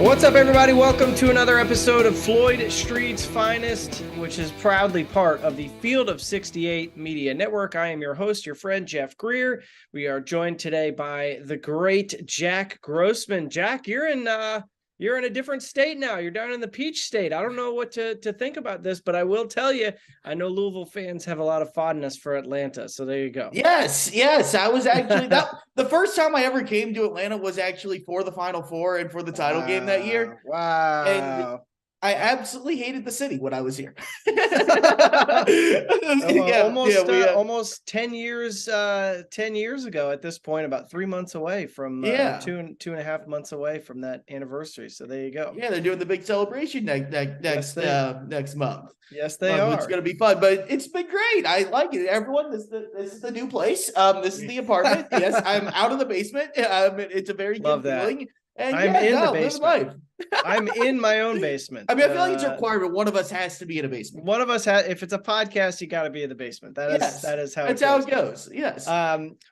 What's up, everybody? Welcome to another episode of FLOYD STREET'S FINEST, which is proudly part of the Field of 68 Media Network. I am your host, your friend, Jeff Greer. We are joined today by the great Jack Grossman. Jack, you're in a different state now. You're down in the Peach State. I don't know what to think about this, but I will tell you, I know Louisville fans have a lot of fondness for Atlanta. So there you go. Yes. I was actually the first time I ever came to Atlanta was actually for the Final Four and for the title game that year. Wow. And I absolutely hated the city when I was here. Almost 10 years ago at this point, about 3 months away from 2.5 months away from that anniversary. So there you go. Yeah, they're doing the big celebration next month. Yes, they are. It's going to be fun, but it's been great. I like it. Everyone, this is the new place. This is the apartment. Yes, I'm out of the basement. It's a very good feeling. And I'm in the basement. I'm in my own basement. I mean, I feel like it's a requirement. One of us has to be in a basement. One of us has. If it's a podcast, you got to be in the basement. That is how it goes. Yes.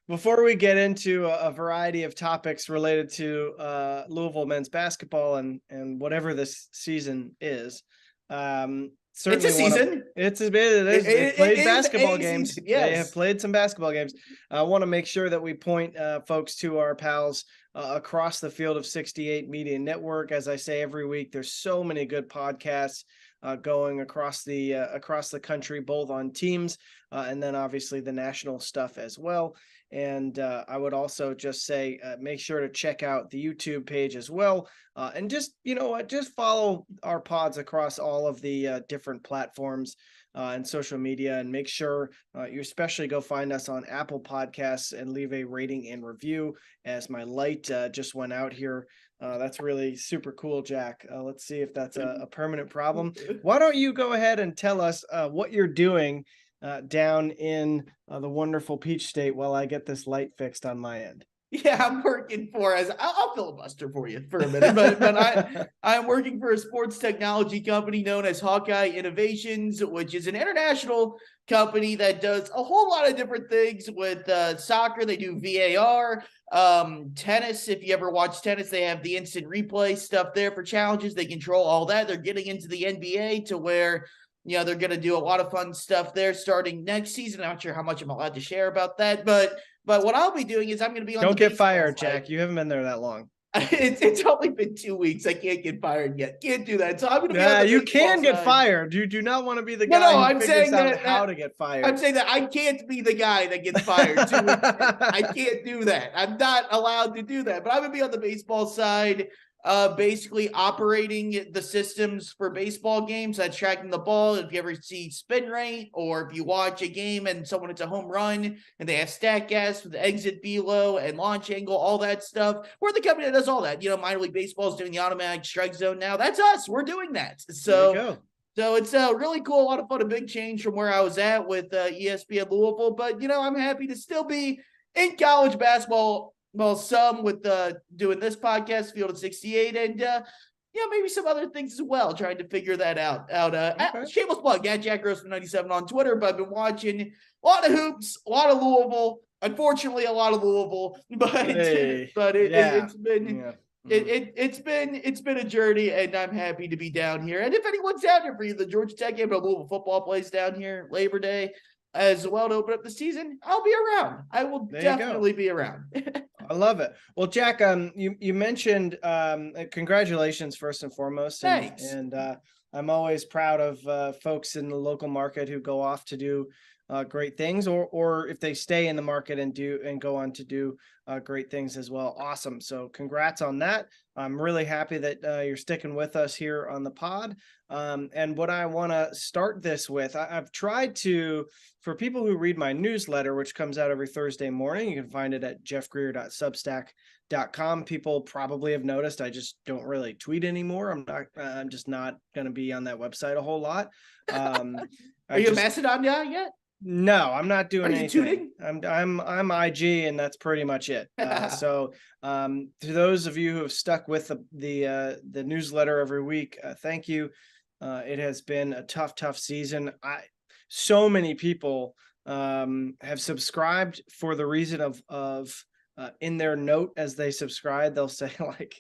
Before we get into a variety of topics related to Louisville men's basketball and whatever this season is, it's a season. They've played basketball games. Yes. They have played some basketball games. I want to make sure that we point folks to our pals across the Field of 68 Media Network. As I say every week, there's so many good podcasts going across the country, both on teams and then obviously the national stuff as well. And I would also just say, make sure to check out the YouTube page as well. And just follow our pods across all of the different platforms and social media, and make sure you especially go find us on Apple Podcasts and leave a rating and review, as my light just went out here. That's really super cool, Jack. Let's see if that's a permanent problem. Why don't you go ahead and tell us what you're doing down in the wonderful Peach State while I get this light fixed on my end. Yeah, I'm working I'll filibuster for you for a minute, but I'm working for a sports technology company known as Hawkeye Innovations, which is an international company that does a whole lot of different things with soccer. They do VAR, tennis. If you ever watch tennis, they have the instant replay stuff there for challenges. They control all that. They're getting into the NBA to where they're going to do a lot of fun stuff there starting next season. I'm not sure how much I'm allowed to share about that, but what I'll be doing is I'm going to be on. Don't get fired, Jack. You haven't been there that long. It's only been 2 weeks. I can't get fired yet. Can't do that. So I'm going to be on the you can get fired. You do not want to be the guy who figures out how to get fired. I'm saying that I can't be the guy that gets fired. I can't do that. I'm not allowed to do that. But I'm going to be on the baseball side, basically operating the systems for baseball games. That's tracking the ball. If you ever see spin rate, or if you watch a game and someone hits a home run and they have StatCast with the exit velo and launch angle, all that stuff. We're the company that does all that. Minor league baseball is doing the automatic strike zone now. That's us. We're doing that. So it's really cool. A lot of fun. A big change from where I was at with ESPN Louisville. But, I'm happy to still be in college basketball. Well, some with doing this podcast, Field of 68, and maybe some other things as well, trying to figure that out. Shameless plug, at Jack Grossman 97 on Twitter, but I've been watching a lot of hoops, a lot of Louisville. Unfortunately, a lot of Louisville, it's been a journey, and I'm happy to be down here. And if anyone's down here for you, the Georgia Tech game, but Louisville football plays down here Labor Day as well to open up the season, I'll be around. I will definitely be around. I love it. Well, Jack, you mentioned congratulations first and foremost. Thanks. And I'm always proud of folks in the local market who go off to do great things, or if they stay in the market and go on to do great things as well. Awesome. So congrats on that. I'm really happy that you're sticking with us here on the pod. And what I want to start this with, I've tried to, for people who read my newsletter, which comes out every Thursday morning, you can find it at jeffgreer.substack.com. People probably have noticed I just don't really tweet anymore. I'm just not going to be on that website a whole lot. Are you a Macedon guy yet? No, I'm not doing anything. Tuning? I'm IG, and that's pretty much it. So to those of you who have stuck with the newsletter every week, thank you. It has been a tough season. So many people have subscribed for the reason of in their note as they subscribe, they'll say like,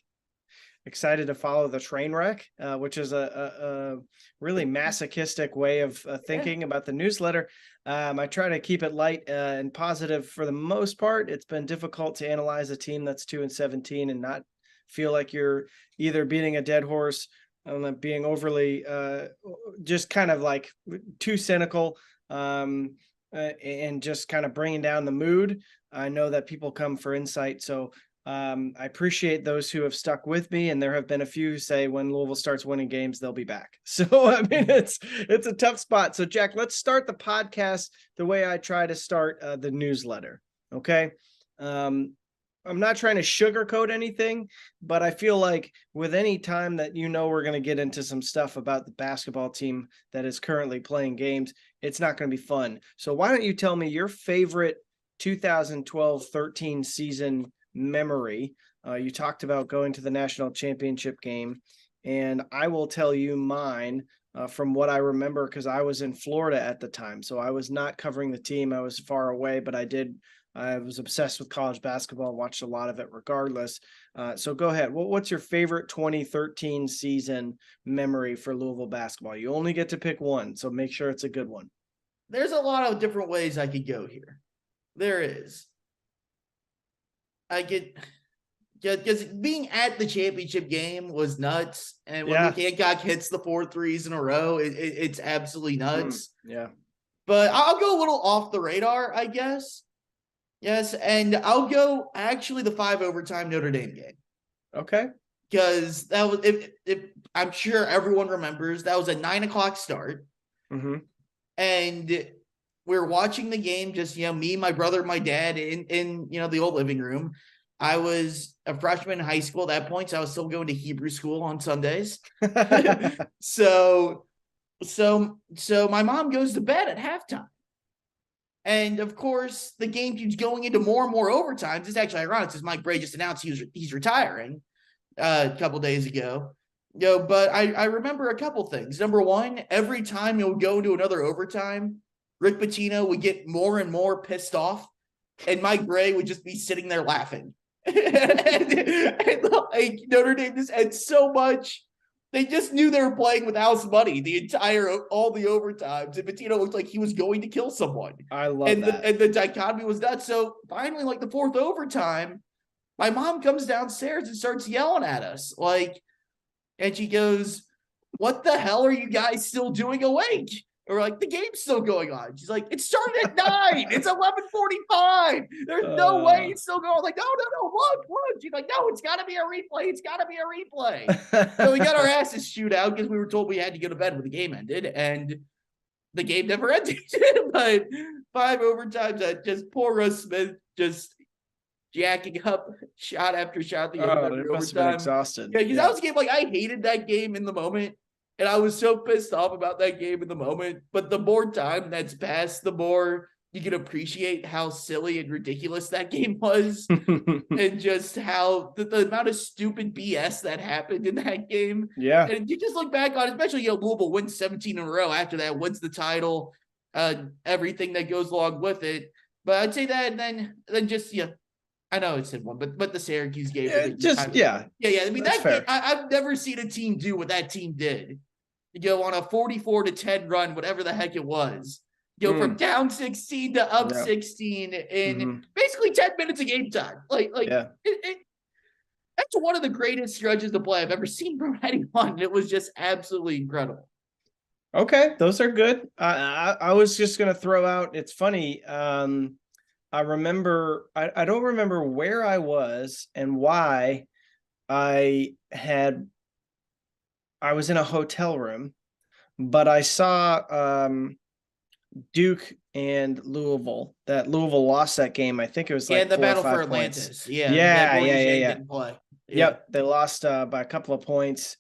excited to follow the train wreck, which is a really masochistic way of thinking about the newsletter. I try to keep it light and positive for the most part. It's been difficult to analyze a team that's 2-17 and not feel like you're either beating a dead horse, being overly just kind of like too cynical, and just kind of bringing down the mood. I know that people come for insight, so I appreciate those who have stuck with me, and there have been a few who say when Louisville starts winning games, they'll be back. So, I mean, it's a tough spot. So, Jack, let's start the podcast the way I try to start the newsletter. Okay. I'm not trying to sugarcoat anything, but I feel like with any time that we're going to get into some stuff about the basketball team that is currently playing games, it's not going to be fun. So why don't you tell me your favorite 2012-13 season memory? You talked about going to the national championship game, and I will tell you mine from what I remember, because I was in Florida at the time. So I was not covering the team. I was far away, but I was obsessed with college basketball, watched a lot of it regardless. So go ahead. What's your favorite 2013 season memory for Louisville basketball? You only get to pick one, so make sure it's a good one. There's a lot of different ways I could go here. There is. Because being at the championship game was nuts. And when Hancock hits the 4 threes in a row, it's absolutely nuts. Yeah. But I'll go a little off the radar, I guess. Yes, and I'll go actually the 5 overtime Notre Dame game. Okay. Because that was, if I'm sure everyone remembers, that was a 9:00 start. Mm-hmm. And we're watching the game, just, me, my brother, my dad in the old living room. I was a freshman in high school at that point, so I was still going to Hebrew school on Sundays. So my mom goes to bed at halftime. And of course, the game keeps going into more and more overtimes. It's actually ironic because Mike Bray just announced he's retiring a couple days ago. But I remember a couple things. Number one, every time it would go into another overtime, Rick Pitino would get more and more pissed off, and Mike Bray would just be sitting there laughing. and like Notre Dame just had so much. They just knew they were playing with house money all the overtimes. And Pitino looked like he was going to kill someone. I love that. And the dichotomy was nuts. So finally, like the 4th overtime, my mom comes downstairs and starts yelling at us. And she goes, "What the hell are you guys still doing awake?" And we're like, "The game's still going on." She's like, "It started at 9. It's 11:45. There's no way it's still going." I'm like, no, look. She's like, "No, it's got to be a replay. It's got to be a replay." So we got our asses chewed out because we were told we had to go to bed when the game ended, and the game never ended. But 5 overtimes, just poor Russ Smith just jacking up shot after shot. It must have been exhausted. Yeah, because that was a game, like, I hated that game in the moment. And I was so pissed off about that game in the moment. But the more time that's passed, the more you can appreciate how silly and ridiculous that game was. And just how the amount of stupid BS that happened in that game. Yeah. And you just look back on, especially, Louisville wins 17 in a row after that, wins the title, everything that goes along with it. But I'd say that, and then just, I know it's in one, but the Syracuse game. Yeah. I mean, that game, I've never seen a team do what that team did. On a 44-10 run, whatever the heck it was. From down 16 to up 16 in basically 10 minutes of game time. That's one of the greatest stretches of play I've ever seen from anyone. It was just absolutely incredible. Okay, those are good. I was just going to throw out, it's funny, I remember, I don't remember where I was and why I was in a hotel room, but I saw Duke and Louisville, that Louisville lost that game. I think it was like the 4 battle or 5 for points. Atlantis. Yeah. Didn't play. Yep. They lost by a couple of points.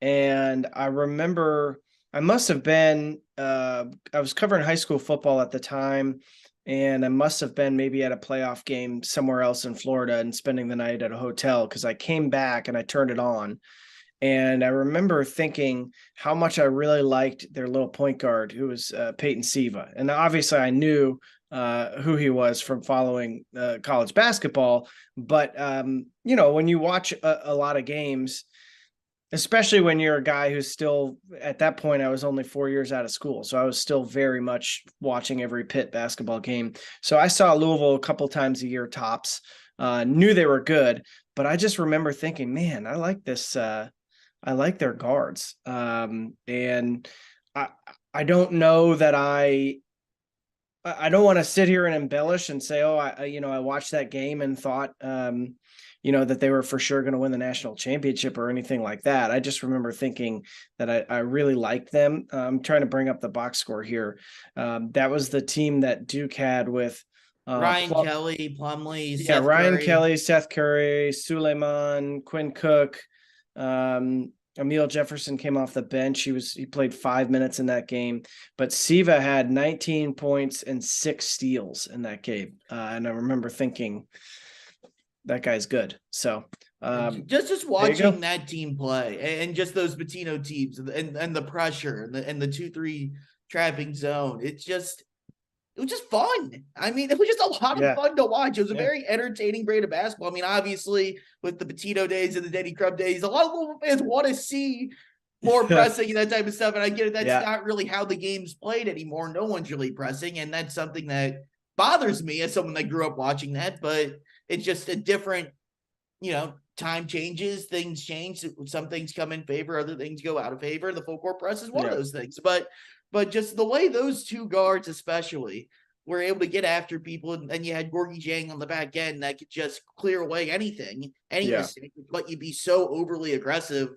And I remember I must have been, I was covering high school football at the time, and I must have been maybe at a playoff game somewhere else in Florida and spending the night at a hotel, because I came back and I turned it on. And I remember thinking how much I really liked their little point guard, who was Peyton Siva. And obviously I knew who he was from following college basketball. But, when you watch a lot of games, especially when you're a guy who's still, at that point, I was only 4 years out of school. So I was still very much watching every Pitt basketball game. So I saw Louisville a couple times a year tops, knew they were good, but I just remember thinking, man, I like this. I like their guards. And I don't know that I don't want to sit here and embellish and say, oh, I watched that game and thought, that they were for sure going to win the national championship or anything like that. I just remember thinking that I really liked them. I'm trying to bring up the box score here. That was the team that Duke had with Ryan Kelly, Plumlee, Seth Ryan Curry. Kelly, Seth Curry, Suleiman, Quinn Cook, Emil Jefferson came off the bench. He played 5 minutes in that game, but Siva had 19 points and 6 steals in that game. And I remember thinking that guy's good. So just watching that team play and just those Pitino teams and the pressure and the 2-3 trapping zone. It was just fun. I mean, it was just a lot of fun to watch. It was a very entertaining brand of basketball. I mean, obviously, with the Pitino days and the Denny Crum days, a lot of Louisville fans want to see more pressing and that type of stuff. And I get it. That's not really how the game's played anymore. No one's really pressing. And that's something that bothers me as someone that grew up watching that. But it's just a different, time changes, things change. Some things come in favor, other things go out of favor. The full court press is one of those things. But just the way those two guards especially were able to get after people, and you had Gorgie Jang on the back end that could just clear away any mistake, but you'd be so overly aggressive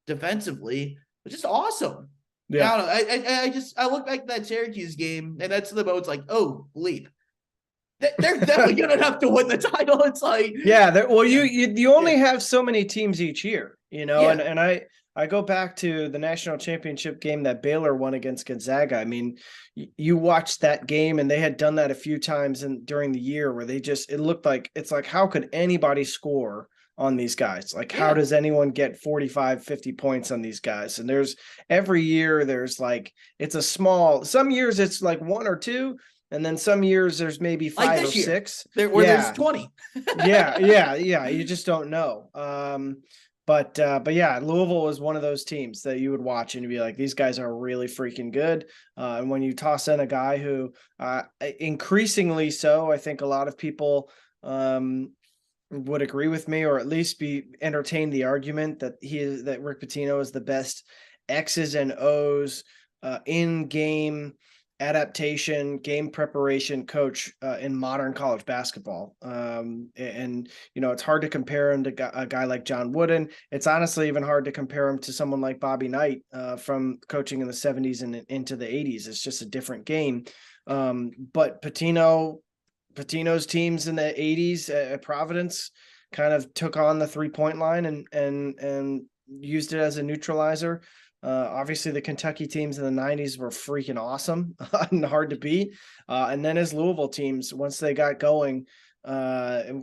defensively, which is awesome. Yeah. I don't know. I look back at that Syracuse game, and that's the most like, oh, bleep. They're definitely good enough to win the title. It's like, you only have so many teams each year, and I go back to the national championship game that Baylor won against Gonzaga. I mean, you watched that game, and they had done that a few times during the year where it looked like, it's like, how could anybody score on these guys? Like, how does anyone get 45, 50 points on these guys? And every year there's like, some years it's like 1 or 2. And then some years there's maybe 5 or 6 there's 20. Yeah. You just don't know. But Louisville was one of those teams that you would watch and you'd be like, these guys are really freaking good. And when you toss in a guy who, increasingly so, I think a lot of people would agree with me, or at least entertain the argument that Rick Pitino is the best X's and O's in game adaptation, game preparation coach in modern college basketball. And it's hard to compare him to a guy like John Wooden. It's honestly even hard to compare him to someone like Bobby Knight from coaching in the 70s and into the 80s. It's just a different game. But Pitino's teams in the 80s at Providence kind of took on the 3-point line and used it as a neutralizer. Obviously the Kentucky teams in the 90s were freaking awesome and hard to beat. And then his Louisville teams, once they got going, early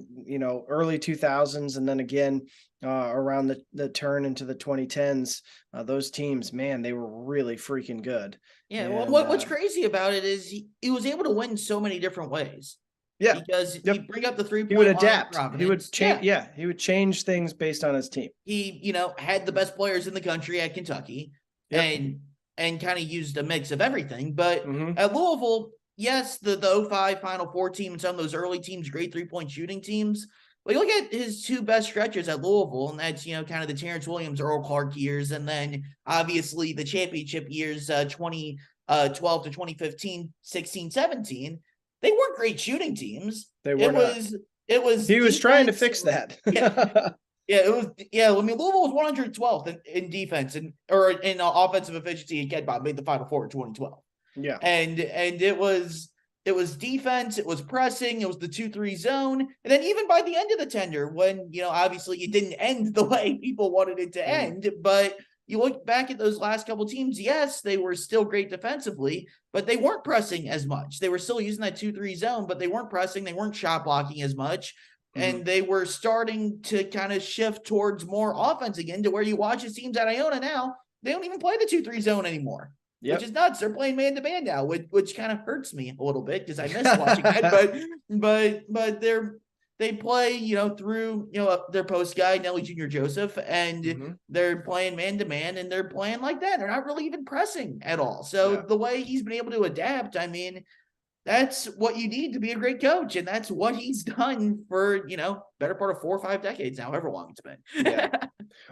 2000s, and then again around the turn into the 2010s, those teams, man, they were really freaking good. Yeah. And, what's crazy about it is he was able to win so many different ways. Yeah, because he'd bring up the 3-point he would adapt. He would change. Yeah, he would change things based on his team. He, had the best players in the country at Kentucky, and kind of used a mix of everything. But at Louisville, yes, the 05 Final Four team and some of those early teams, great 3-point shooting teams. But you look at his 2 best stretches at Louisville, and that's kind of the Terrence Williams, Earl Clark years, and then obviously the championship years, 2012 to 2015, 16, 17. They weren't great shooting teams. They were not. It was. He was trying to fix that. It was. Yeah, I mean, Louisville was 112th in defense or in offensive efficiency. And Ken Bob made the Final Four in 2012. Yeah, and it was defense. It was pressing. It was the 2-3 zone. And then even by the end of the tender, when obviously it didn't end the way people wanted it to end, but you look back at those last couple teams, yes, they were still great defensively, but they weren't pressing as much. They were still using that 2-3 zone, but they weren't pressing. They weren't shot blocking as much. and they were starting to kind of shift towards more offense again, to where you watch the teams at Iona now, they don't even play the 2-3 zone anymore, which is nuts. They're playing man-to-man now, which kind of hurts me a little bit because I miss watching that. But they play, through, their post guy, Nelly Jr. Joseph, and they're playing man-to-man, and they're playing like that. They're not really even pressing at all. So the way he's been able to adapt, I mean, that's what you need to be a great coach. And that's what he's done for, better part of 4 or 5 decades now, however long it's been.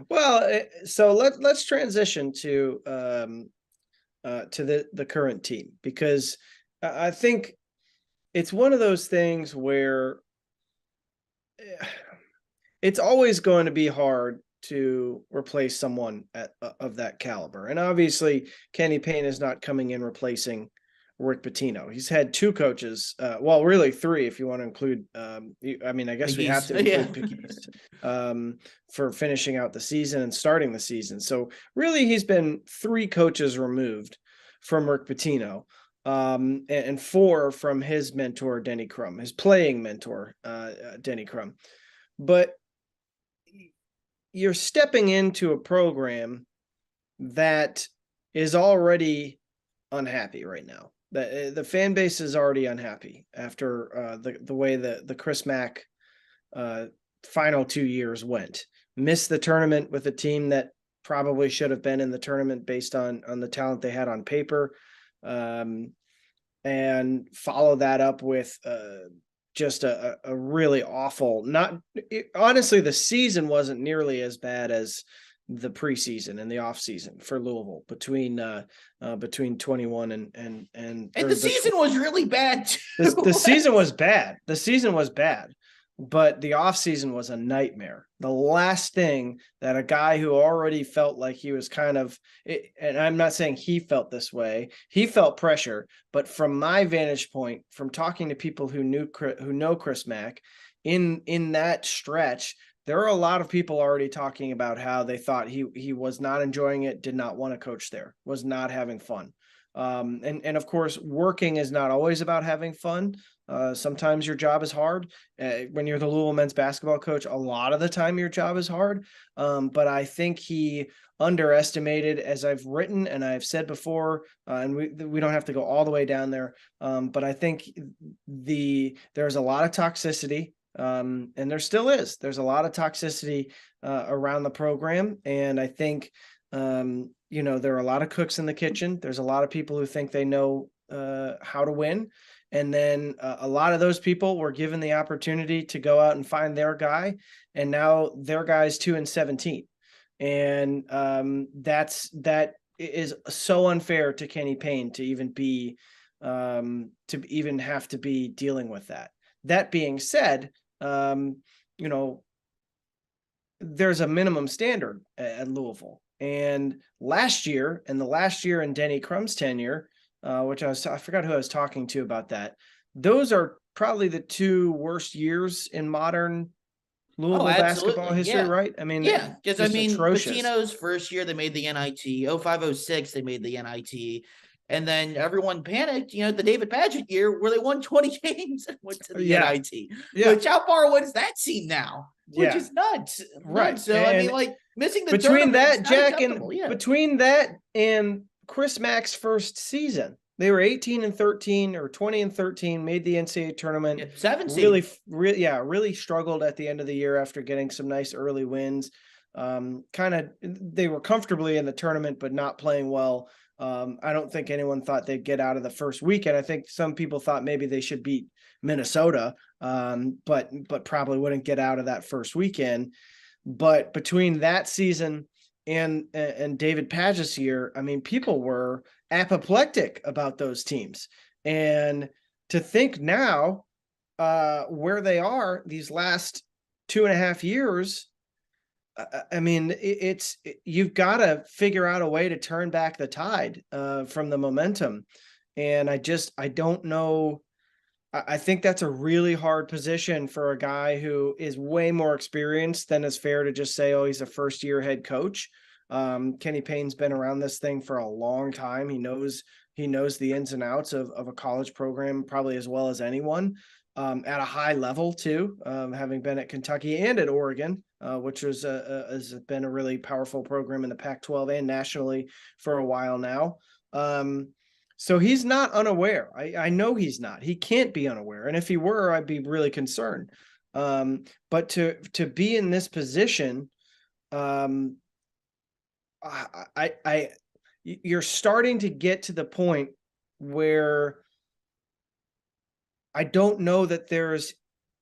Well, so let's transition to the current team, because I think it's one of those things where it's always going to be hard to replace someone of that caliber. And obviously Kenny Payne is not coming in replacing Rick Pitino. He's had 2 coaches, well, really 3 if you want to include. I guess we have to include Pickies for finishing out the season and starting the season. So really, he's been 3 coaches removed from Rick Pitino, and 4 from his mentor Denny Crum, his playing mentor Denny Crum. But you're stepping into a program that is already unhappy right now. The fan base is already unhappy after the way the Chris Mack final 2 years went. Missed the tournament with a team that probably should have been in the tournament based on the talent they had on paper, and follow that up with just a really awful. Honestly, the season wasn't nearly as bad as the preseason and the off season for Louisville between 21 and the season was really bad too. The season was bad. The season was bad, but the off season was a nightmare. The last thing that a guy who already felt like he was kind of, and I'm not saying he felt this way, he felt pressure, but from my vantage point, from talking to people who know Chris Mack in that stretch, there are a lot of people already talking about how they thought he was not enjoying it, did not want to coach there, was not having fun. And of course, working is not always about having fun. Sometimes your job is hard. When you're the Louisville men's basketball coach, a lot of the time your job is hard. But I think he underestimated, as I've written and I've said before, and we don't have to go all the way down there. But I think there's a lot of toxicity. And there still is. There's a lot of toxicity around the program. And I think, there are a lot of cooks in the kitchen. There's a lot of people who think they know how to win. And then a lot of those people were given the opportunity to go out and find their guy. And now their guy's 2-17. And that is so unfair to Kenny Payne to even have to be dealing with that. That being said, there's a minimum standard at Louisville. And last year in Denny Crum's tenure, which I forgot who I was talking to about that. Those are probably the 2 worst years in modern Louisville basketball history, right? I mean, because Pitino's first year they made the NIT, 05-06 they made the NIT, and then everyone panicked, the David Padgett year where they won 20 games and went to the NIT. Yeah. Which how far away does that seem now? Which is nuts. Right. So and missing the between that, Jack, and between that and Chris Mack's first season, they were 18-13 or 20-13, made the NCAA tournament. 17. Really struggled at the end of the year after getting some nice early wins. They were comfortably in the tournament, but not playing well. I don't think anyone thought they'd get out of the first weekend. I think some people thought maybe they should beat Minnesota, but probably wouldn't get out of that first weekend. But between that season and David Padgett's year, I mean, people were apoplectic about those teams. And to think now where they are these last 2.5 years, I mean, you've got to figure out a way to turn back the tide from the momentum. And I don't know. I think that's a really hard position for a guy who is way more experienced than is fair to just say, oh, he's a first-year head coach. Kenny Payne's been around this thing for a long time. He knows the ins and outs of a college program probably as well as anyone. at a high level too, having been at Kentucky and at Oregon, which was has been a really powerful program in the Pac-12 and nationally for a while now. So he's not unaware. I know he's not. He can't be unaware. And if he were, I'd be really concerned. But to be in this position, you're starting to get to the point where I don't know that there's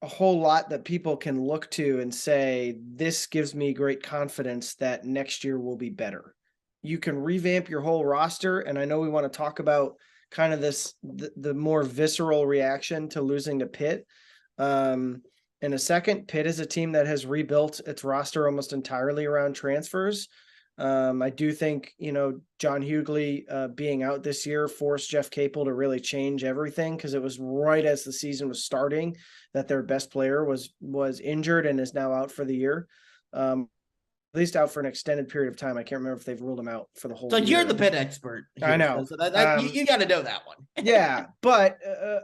a whole lot that people can look to and say, this gives me great confidence that next year will be better. You can revamp your whole roster. And I know we want to talk about kind of the more visceral reaction to losing to Pitt. In a second, Pitt is a team that has rebuilt its roster almost entirely around transfers. I do think, John Hughley being out this year forced Jeff Capel to really change everything, because it was right as the season was starting that their best player was injured and is now out for the year. At least out for an extended period of time. I can't remember if they've ruled him out for the whole year. You're the Pitt expert here, I know. So you got to know that one. Yeah, but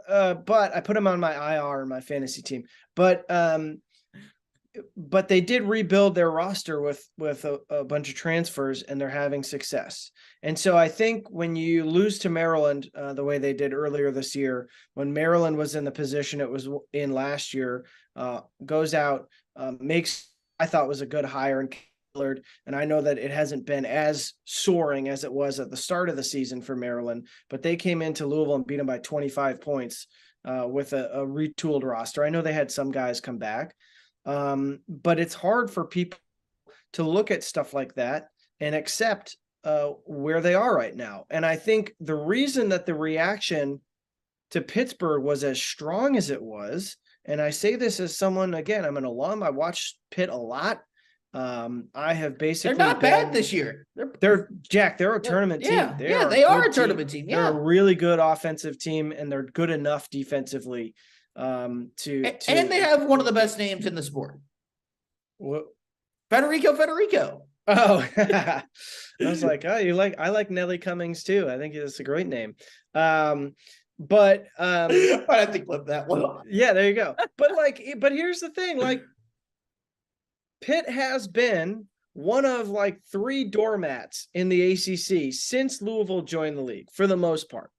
I put him on my IR and my fantasy team. But they did rebuild their roster with a bunch of transfers, and they're having success. And so I think when you lose to Maryland the way they did earlier this year, when Maryland was in the position it was in last year, goes out, makes, I thought, was a good hire in Killard. And I know that it hasn't been as soaring as it was at the start of the season for Maryland, but they came into Louisville and beat them by 25 points with a retooled roster. I know they had some guys come back. But it's hard for people to look at stuff like that and accept where they are right now. And I think the reason that the reaction to Pittsburgh was as strong as it was, and I say this as someone, again, I'm an alum, I watched Pitt a lot. I have basically they're not bad this year. They're a tournament team. They are a tournament team. Yeah. They're a really good offensive team, and they're good enough defensively. And they have one of the best names in the sport. What? Federico. Oh, I was like, I like Nelly Cummings too. I think it's a great name. But I have to clip that one. Yeah, there you go. But here's the thing, Pitt has been one of 3 doormats in the ACC since Louisville joined the league for the most part.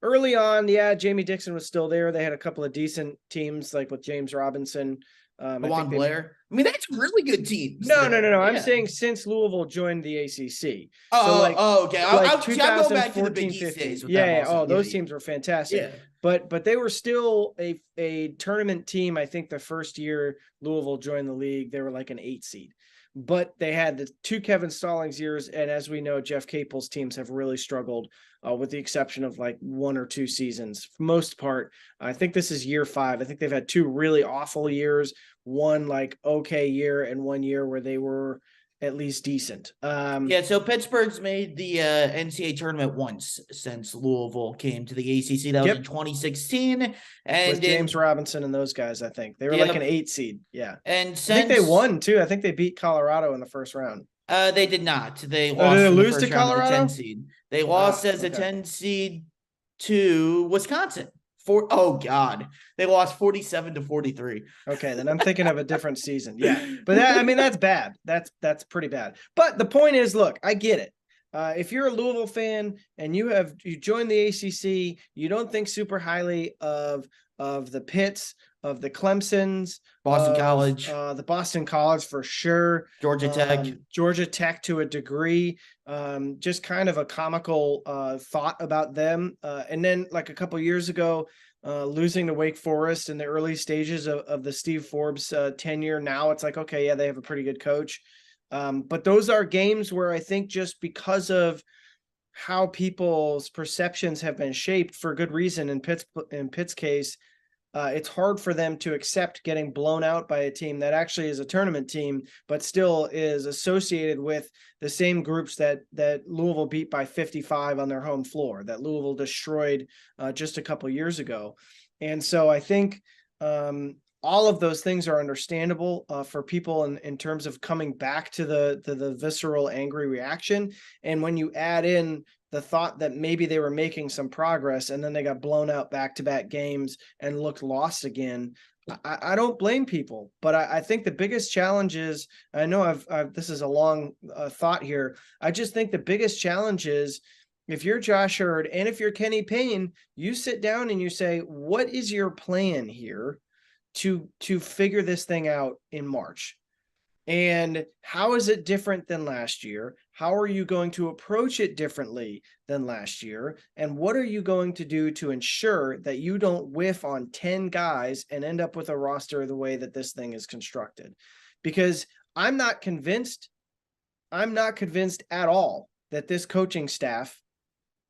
Early on, Jamie Dixon was still there. They had a couple of decent teams, like with James Robinson. Juan Blair. I mean, that's really good teams. No. Yeah. I'm saying since Louisville joined the ACC. Okay. I'll go back to the Big East days. Those teams were fantastic. Yeah. But they were still a tournament team. I think the first year Louisville joined the league, they were like an 8 seed. But they had the 2 Kevin Stallings years, and as we know, Jeff Capel's teams have really struggled, with the exception of 1 or 2 seasons. For most part, I think this is year 5. I think they've had 2 really awful years, one okay year, and 1 year where they were at least decent. So Pittsburgh's made the NCAA tournament once since Louisville came to the ACC. That was in 2016. And with James Robinson and those guys, I think. They were an 8 seed. Yeah. And I think they won, too. I think they beat Colorado in the first round. They did not. They lost did they lose to Colorado? 10 seed. They lost as a 10 seed to Wisconsin. They lost 47-43. Okay, then I'm thinking of a different season. Yeah, but that's bad. That's pretty bad. But the point is, look, I get it. If you're a Louisville fan and you joined the ACC, you don't think super highly of the Pitts, of the Clemsons, Boston College, the Boston College for sure, Georgia Tech to a degree. Just kind of a comical thought about them. And then a couple of years ago, losing to Wake Forest in the early stages of the Steve Forbes tenure. Now it's they have a pretty good coach. But those are games where I think just because of how people's perceptions have been shaped for good reason in Pitt's case, it's hard for them to accept getting blown out by a team that actually is a tournament team, but still is associated with the same groups that Louisville beat by 55 on their home floor, that Louisville destroyed just a couple years ago. And so I think all of those things are understandable for people in terms of coming back to the visceral, angry reaction. And when you add in the thought that maybe they were making some progress, and then they got blown out back-to-back games and looked lost again. I don't blame people, but I think the biggest challenge is, I know this is a long thought here. I just think the biggest challenge is, if you're Josh Hurd and if you're Kenny Payne, you sit down and you say, what is your plan here to figure this thing out in March? And how is it different than last year? How are you going to approach it differently than last year? And what are you going to do to ensure that you don't whiff on 10 guys and end up with a roster the way that this thing is constructed? Because I'm not convinced at all that this coaching staff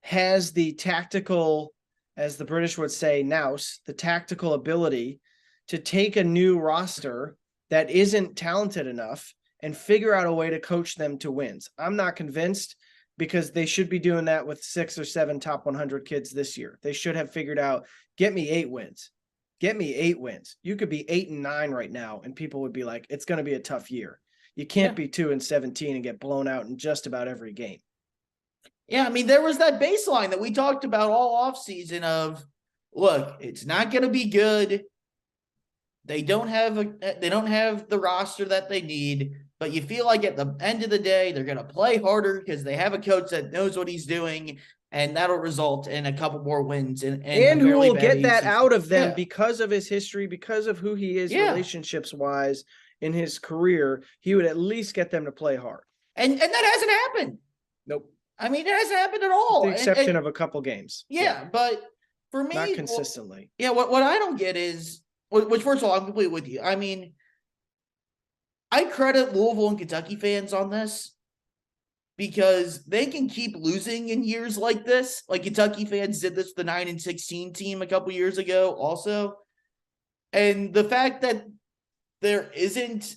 has the tactical, as the British would say, nous, the tactical ability to take a new roster that isn't talented enough and figure out a way to coach them to wins. I'm not convinced, because they should be doing that with 6 or 7 top 100 kids this year. They should have figured out, get me 8 wins. Get me 8 wins. You could be 8-9 right now, and people would be like, it's going to be a tough year. You can't be 2-17 and get blown out in just about every game. Yeah, I mean, there was that baseline that we talked about all offseason of, look, it's not going to be good. They don't have the roster that they need, but you feel like at the end of the day, they're going to play harder because they have a coach that knows what he's doing, and that'll result in a couple more wins. And who will get that out of them because of his history, because of who he is relationships-wise in his career. He would at least get them to play hard. And that hasn't happened. Nope. I mean, it hasn't happened at all. With the exception of a couple games. Yeah, but for me, not consistently. What I don't get is, which, first of all, I'm completely with you. I mean, I credit Louisville and Kentucky fans on this because they can keep losing in years like this. Like Kentucky fans did this with the 9-16 team a couple years ago also. And the fact that there isn't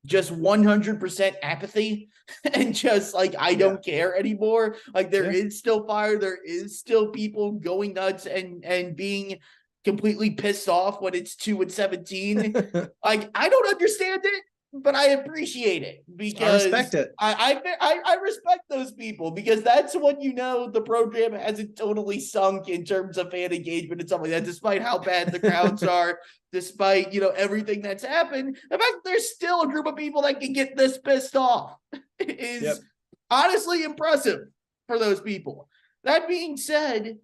just 100% apathy and just like, I don't care anymore. Like there is still fire. There is still people going nuts and being completely pissed off when it's 2-17. Like, I don't understand it, but I appreciate it because I respect it. I respect those people because that's when you know the program hasn't totally sunk in terms of fan engagement and stuff like that, despite how bad the crowds are, despite, everything that's happened. The fact that there's still a group of people that can get this pissed off is honestly impressive for those people. That being said,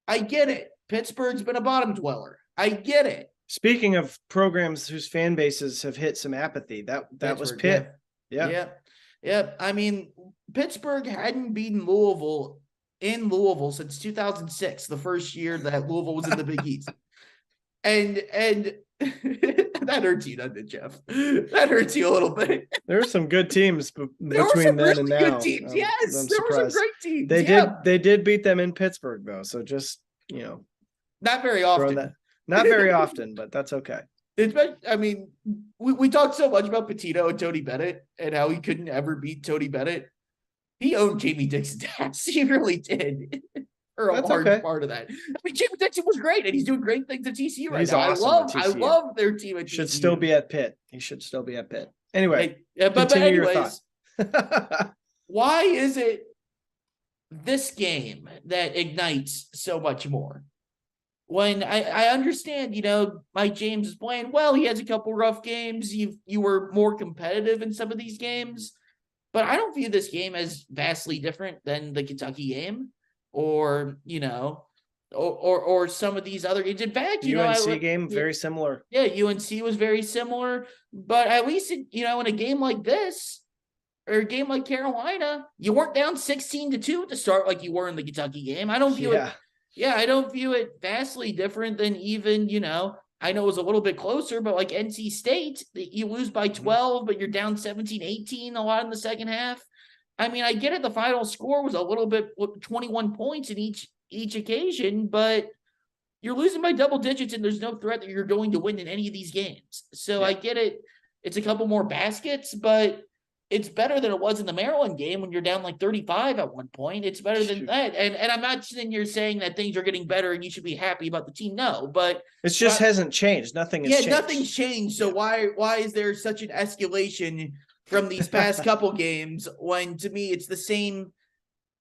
I get it. Pittsburgh's been a bottom dweller. I get it. Speaking of programs whose fan bases have hit some apathy, that was Pitt. Yeah. I mean, Pittsburgh hadn't beaten Louisville in Louisville since 2006, the first year that Louisville was in the Big East. And that hurts you, doesn't it, Jeff? That hurts you a little bit. There were some good teams between then and now. Good teams. Yes, there were some great teams. They did beat them in Pittsburgh though, so just not very often. Not very often, but that's okay. I mean, we talked so much about Pitino and Tony Bennett and how he couldn't ever beat Tony Bennett. He owned Jamie Dixon's ass. He really did. Or a large part of that. I mean, Jamie Dixon was great, and he's doing great things at TCU right now. Awesome I love their team at TCU. Should still be at Pitt. He should still be at Pitt. Anyway, but anyways, why is it this game that ignites so much more? When I understand, Mike James is playing well. He has a couple rough games. You were more competitive in some of these games, but I don't view this game as vastly different than the Kentucky game, or or some of these other games. In fact, UNC game very similar. Yeah, UNC was very similar, but at least in a game like this or a game like Carolina, you weren't down 16-2 to start like you were in the Kentucky game. I don't view it. Yeah, I don't view it vastly different than even, I know it was a little bit closer, but like NC State, you lose by 12, but you're down 17-18 a lot in the second half. I mean, I get it. The final score was a little bit 21 points in each occasion, but you're losing by double digits and there's no threat that you're going to win in any of these games. So I get it. It's a couple more baskets, but it's better than it was in the Maryland game when you're down like 35 at one point. It's better than that. And I'm not saying you're saying that things are getting better and you should be happy about the team. No, but it just hasn't changed. Nothing has changed. Nothing's changed. So why is there such an escalation from these past couple games when, to me, it's the same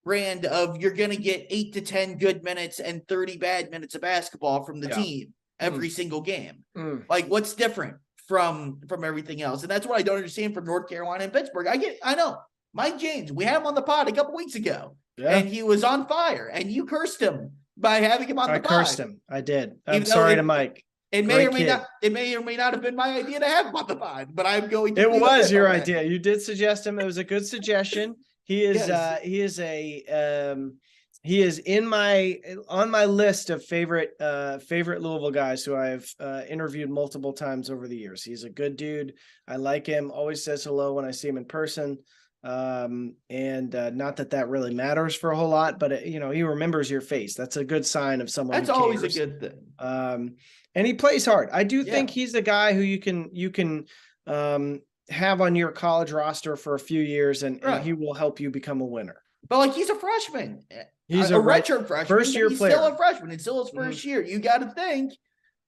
brand of you're going to get 8 to 10 good minutes and 30 bad minutes of basketball from the team every single game. Like, what's different from everything else? And that's what I don't understand from North Carolina and Pittsburgh. I know Mike James, we had him on the pod a couple weeks ago and he was on fire and you cursed him by having him on the pod. I cursed him. I did. I'm sorry to Mike. It may or may not have been my idea to have him on the pod, but I'm going to. It was your idea. You did suggest him. It was a good suggestion. He is on my list of favorite Louisville guys who I've interviewed multiple times over the years. He's a good dude. I like him. Always says hello when I see him in person. Not that really matters for a whole lot, but he remembers your face. That's a good sign of someone. That's always a good thing. And he plays hard. I do think he's the guy who you can have on your college roster for a few years, and he will help you become a winner. But like, he's a freshman. He's a redshirt freshman, first-year player. Still a freshman. It's still his first year. You got to think.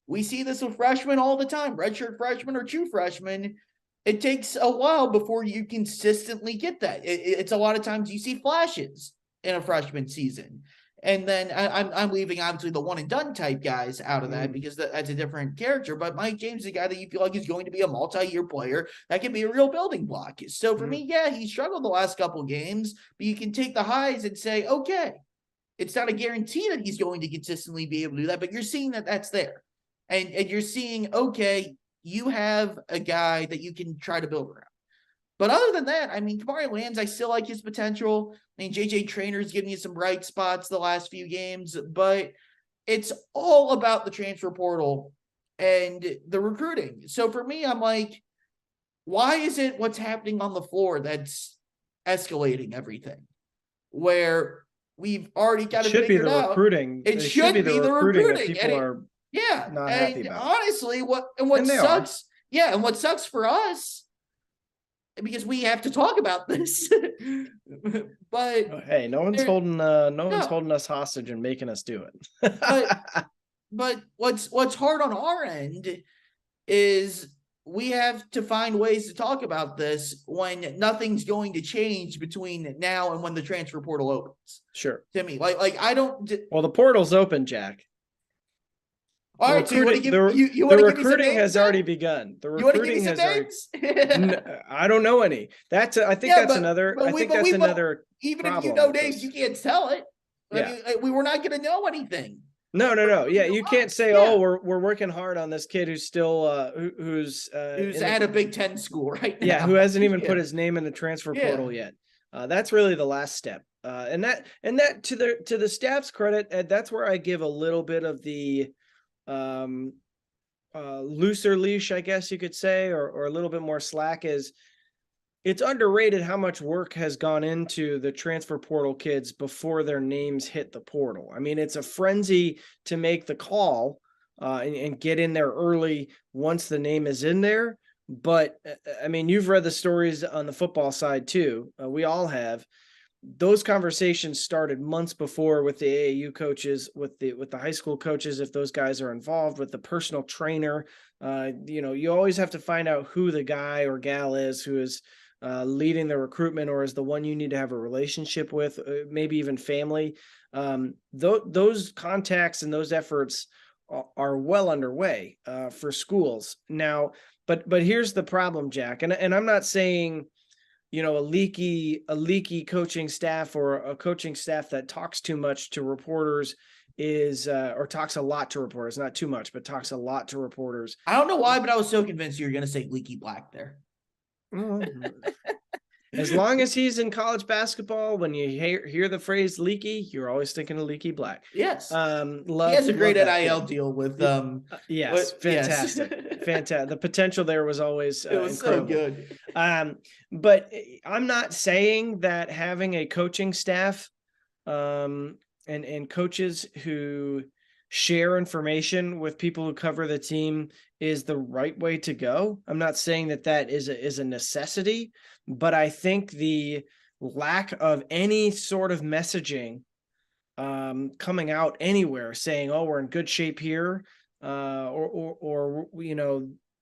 We see this with freshmen all the time. Redshirt freshmen or true freshmen. It takes a while before you consistently get that. It's a lot of times you see flashes in a freshman season. And then I'm leaving, obviously, the one and done type guys out of that because that's a different character. But Mike James is a guy that you feel like is going to be a multi-year player that can be a real building block. So for me, he struggled the last couple games, but you can take the highs and say, okay, it's not a guarantee that he's going to consistently be able to do that, but you're seeing that that's there. And you're seeing, okay, you have a guy that you can try to build around. But other than that, I mean, Kamari Lands, I still like his potential. I mean, JJ Trainer's giving you some bright spots the last few games, but it's all about the transfer portal and the recruiting. So for me, I'm like, why is it what's happening on the floor that's escalating everything? Where we've already got to figure it out. It should be the recruiting. People are not happy about. Honestly, what sucks? Yeah, and what sucks for us, because we have to talk about this. But hey, no one's holding us hostage and making us do it. but what's hard on our end is we have to find ways to talk about this when nothing's going to change between now and when the transfer portal opens. Sure. Timmy, like I don't. Well, the portal's open, Jack. All right, so you want to give the recruiting has already begun. The recruiting has already. I don't know any. I think that's another. Even if you know names, you can't tell it. We were not going to know anything. No. Yeah, you can't say, "Oh, we're working hard on this kid who's still who's at a Big Ten school right now." Yeah, who hasn't even put his name in the transfer portal yet. That's really the last step. And that to the staff's credit, that's where I give a little bit of the looser leash, I guess you could say, or a little bit more slack. Is it's underrated how much work has gone into the transfer portal kids before their names hit the portal. I mean, it's a frenzy to make the call and get in there early once the name is in there. But I mean, you've read the stories on the football side too. We all have. Those conversations started months before with the AAU coaches, with the high school coaches, if those guys are involved, with the personal trainer. You always have to find out who the guy or gal is who is leading the recruitment or is the one you need to have a relationship with, maybe even family. Those contacts and those efforts are well underway for schools now. But here's the problem, Jack, and I'm not saying a leaky coaching staff or a coaching staff that talks too much to reporters or talks a lot to reporters, not too much, but talks a lot to reporters. I don't know why, but I was so convinced you were going to say leaky black there. As long as he's in college basketball, when you hear the phrase leaky, you're always thinking of leaky black. Yes. He has a great NIL deal with yes, fantastic. Yes. Fantastic. The potential there was always it was incredible. So good. But I'm not saying that having a coaching staff and coaches who share information with people who cover the team is the right way to go. I'm not saying that is a necessity, but I think the lack of any sort of messaging coming out anywhere saying, "Oh, we're in good shape here," or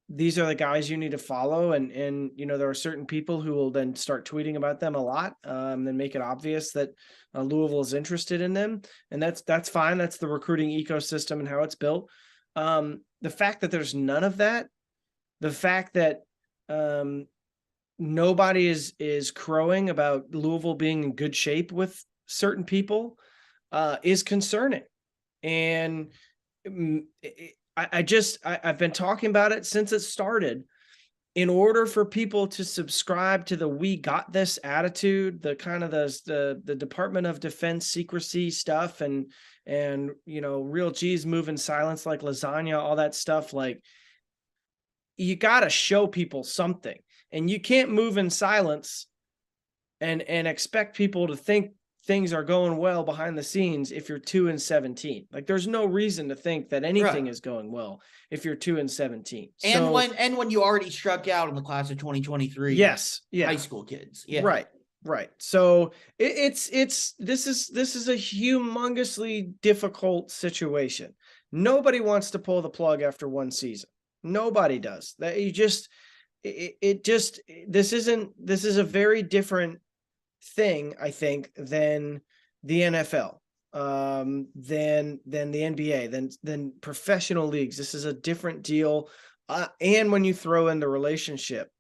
these are the guys you need to follow. And, you know, there are certain people who will then start tweeting about them a lot, then make it obvious that Louisville is interested in them. And that's fine. That's the recruiting ecosystem and how it's built. The fact that there's none of that, the fact that nobody is crowing about Louisville being in good shape with certain people is concerning. And I've been talking about it since it started. In order for people to subscribe to the "we got this" attitude, the kind of the Department of Defense secrecy stuff, and you know, real G's move in silence like lasagna, all that stuff, like, you got to show people something, and you can't move in silence and expect people to think things are going well behind the scenes if you're 2-17. Like, there's no reason to think that anything is going well if you're 2-17. And when you already struck out in the class of 2023. Yes. Yeah. High school kids. Yeah. Right. So this is a humongously difficult situation. Nobody wants to pull the plug after one season. Nobody does. That this is a very different thing, I think, than the NFL, than the NBA, than professional leagues. This is a different deal. And when you throw in the relationship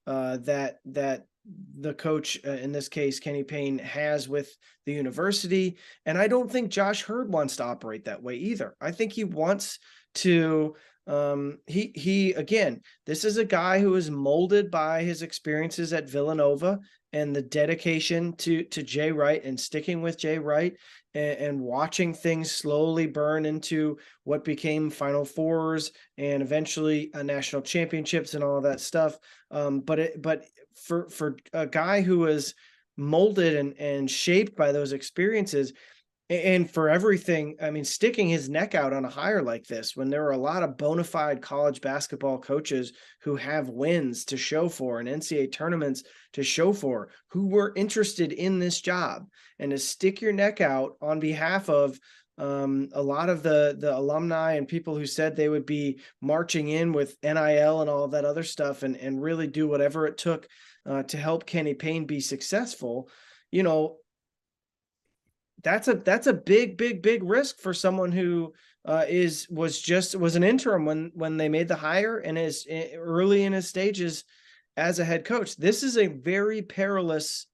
that the coach, in this case, Kenny Payne, has with the university. And I don't think Josh Hurd wants to operate that way either. I think he wants to, again, this is a guy who is molded by his experiences at Villanova and the dedication to Jay Wright and sticking with Jay Wright and watching things slowly burn into what became Final Fours and eventually national championships and all of that stuff. But for a guy who is molded and shaped by those experiences, and for everything, I mean, sticking his neck out on a hire like this, when there are a lot of bona fide college basketball coaches who have wins to show for and NCAA tournaments to show for, who were interested in this job, and to stick your neck out on behalf of a lot of the alumni and people who said they would be marching in with NIL and all of that other stuff, and really do whatever it took to help Kenny Payne be successful, you know, that's a big risk for someone who was an interim when they made the hire and is early in his stages as a head coach. This is a very perilous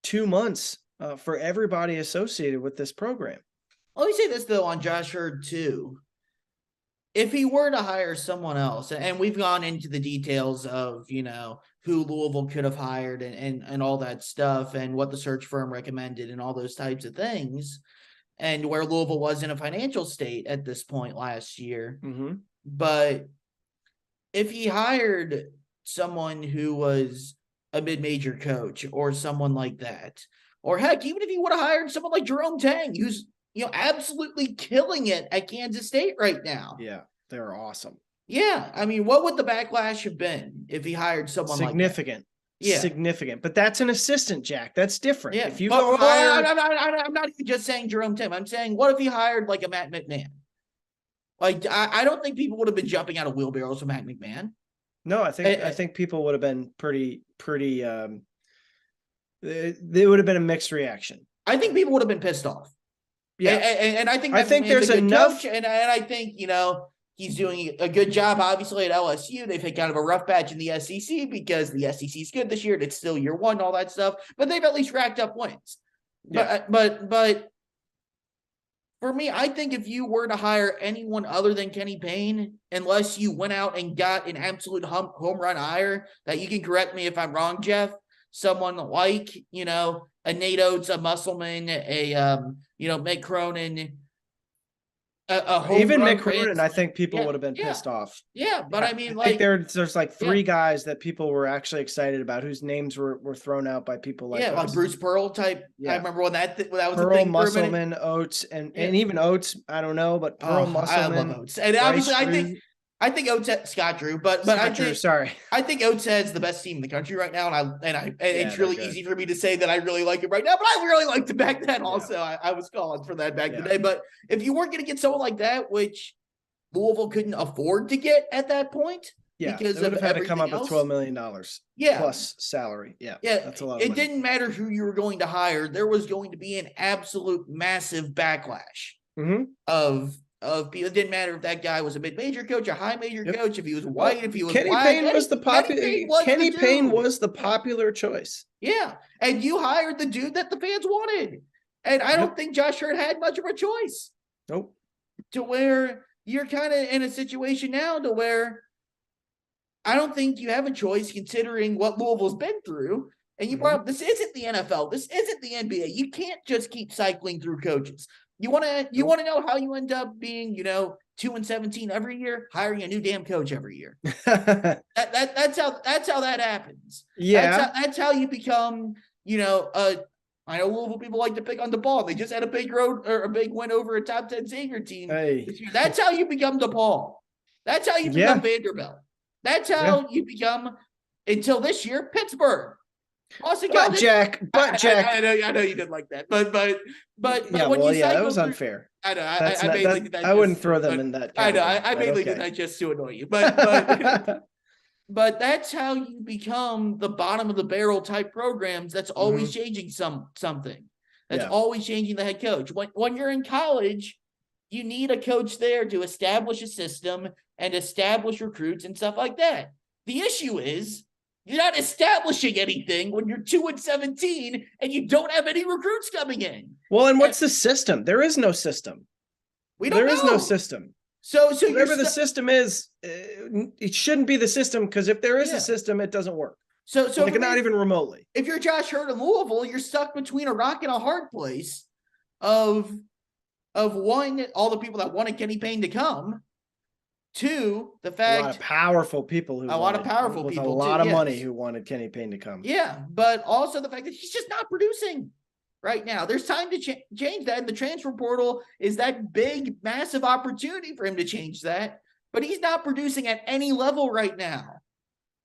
2 months for everybody associated with this program. Let me say this though on Josh Hurd too. If he were to hire someone else, and we've gone into the details of, you know, who Louisville could have hired and all that stuff and what the search firm recommended and all those types of things, and where Louisville was in a financial state at this point last year. Mm-hmm. But if he hired someone who was a mid-major coach or someone like that, or heck, even if he would have hired someone like Jerome Tang, who's, you know, absolutely killing it at Kansas State right now. Yeah, they're awesome. Yeah, I mean, what would the backlash have been if he hired someone significant? Like that? Yeah, significant. But that's an assistant, Jack. That's different. Yeah, if you go hire, I'm not even just saying Jerome Tim. I'm saying, what if he hired like a Matt McMahon? Like, I don't think people would have been jumping out of wheelbarrows for Matt McMahon. No, I think people would have been pretty. There would have been a mixed reaction. I think people would have been pissed off. Yeah, and I think there's enough, and I think, you know, he's doing a good job. Obviously at LSU, they've had kind of a rough patch in the SEC because the SEC is good this year. It's still year one, all that stuff, but they've at least racked up wins. Yeah. But for me, I think if you were to hire anyone other than Kenny Payne, unless you went out and got an absolute home run hire, that you can correct me if I'm wrong, Jeff, someone like, you know, a Nate Oates, a Musselman, you know, Mick Cronin, even Mick Cronin, I think people would have been pissed off. Yeah, but I mean, like, I think there's like three guys that people were actually excited about, whose names were thrown out by people like like Bruce Pearl type. Yeah. I remember when that was Pearl, a thing. Musselman, Oates, and even Oates. I don't know, but Pearl, Musselman, I love Oates, and obviously I think Oates Scott Drew, but I think Oates has the best team in the country right now, and it's really easy for me to say that I really like him right now, but I really liked him back then. Also, I was calling for that back in the day. But if you weren't going to get someone like that, which Louisville couldn't afford to get at that point, Yeah, because they would of have had to come up everything with else. $12 million Yeah. plus salary. Yeah, Yeah, that's a lot of it money. didn't matter who you were going to hire. There was going to be an absolute massive backlash of people. It didn't matter if that guy was a mid-major coach, a high-major coach, if he was white, if he was Kenny black. Payne was the popular. Kenny Payne was the popular choice. Yeah, and you hired the dude that the fans wanted, and I don't think Josh Hurd had much of a choice. Nope. To where you're kind of in a situation now to where I don't think you have a choice considering what Louisville's been through. And you brought up, this isn't the NFL. This isn't the NBA. You can't just keep cycling through coaches. You want to know how you end up being, 2-17 every year, hiring a new damn coach every year. That's how that happens. Yeah. That's how you become, I know Louisville people like to pick on DePaul. They just had a big win over a top 10 Xavier team this year. That's how you become DePaul. That's how you become Vanderbilt. That's how you become, until this year, Pittsburgh. But Jack, I know you didn't like that, but when you cycle that was through, unfair. I know. I wouldn't throw them in that category. I know. I mainly did that just to annoy you, but but that's how you become the bottom of the barrel type programs. That's always changing something. That's always changing the head coach. When you're in college, you need a coach there to establish a system and establish recruits and stuff like that. The issue is you're not establishing anything when you're 2-17 and you don't have any recruits coming in. Well, and what's the system? There is no system. There is no system. So whatever the system is, it shouldn't be the system, because if there is a system, it doesn't work. So not even remotely. If you're Josh Hurd in Louisville, you're stuck between a rock and a hard place of one, all the people that wanted Kenny Payne to come. Two, the fact a lot of powerful people with a lot of money who wanted Kenny Payne to come. Yeah, but also the fact that he's just not producing right now. There's time to change that, and the transfer portal is that big, massive opportunity for him to change that. But he's not producing at any level right now,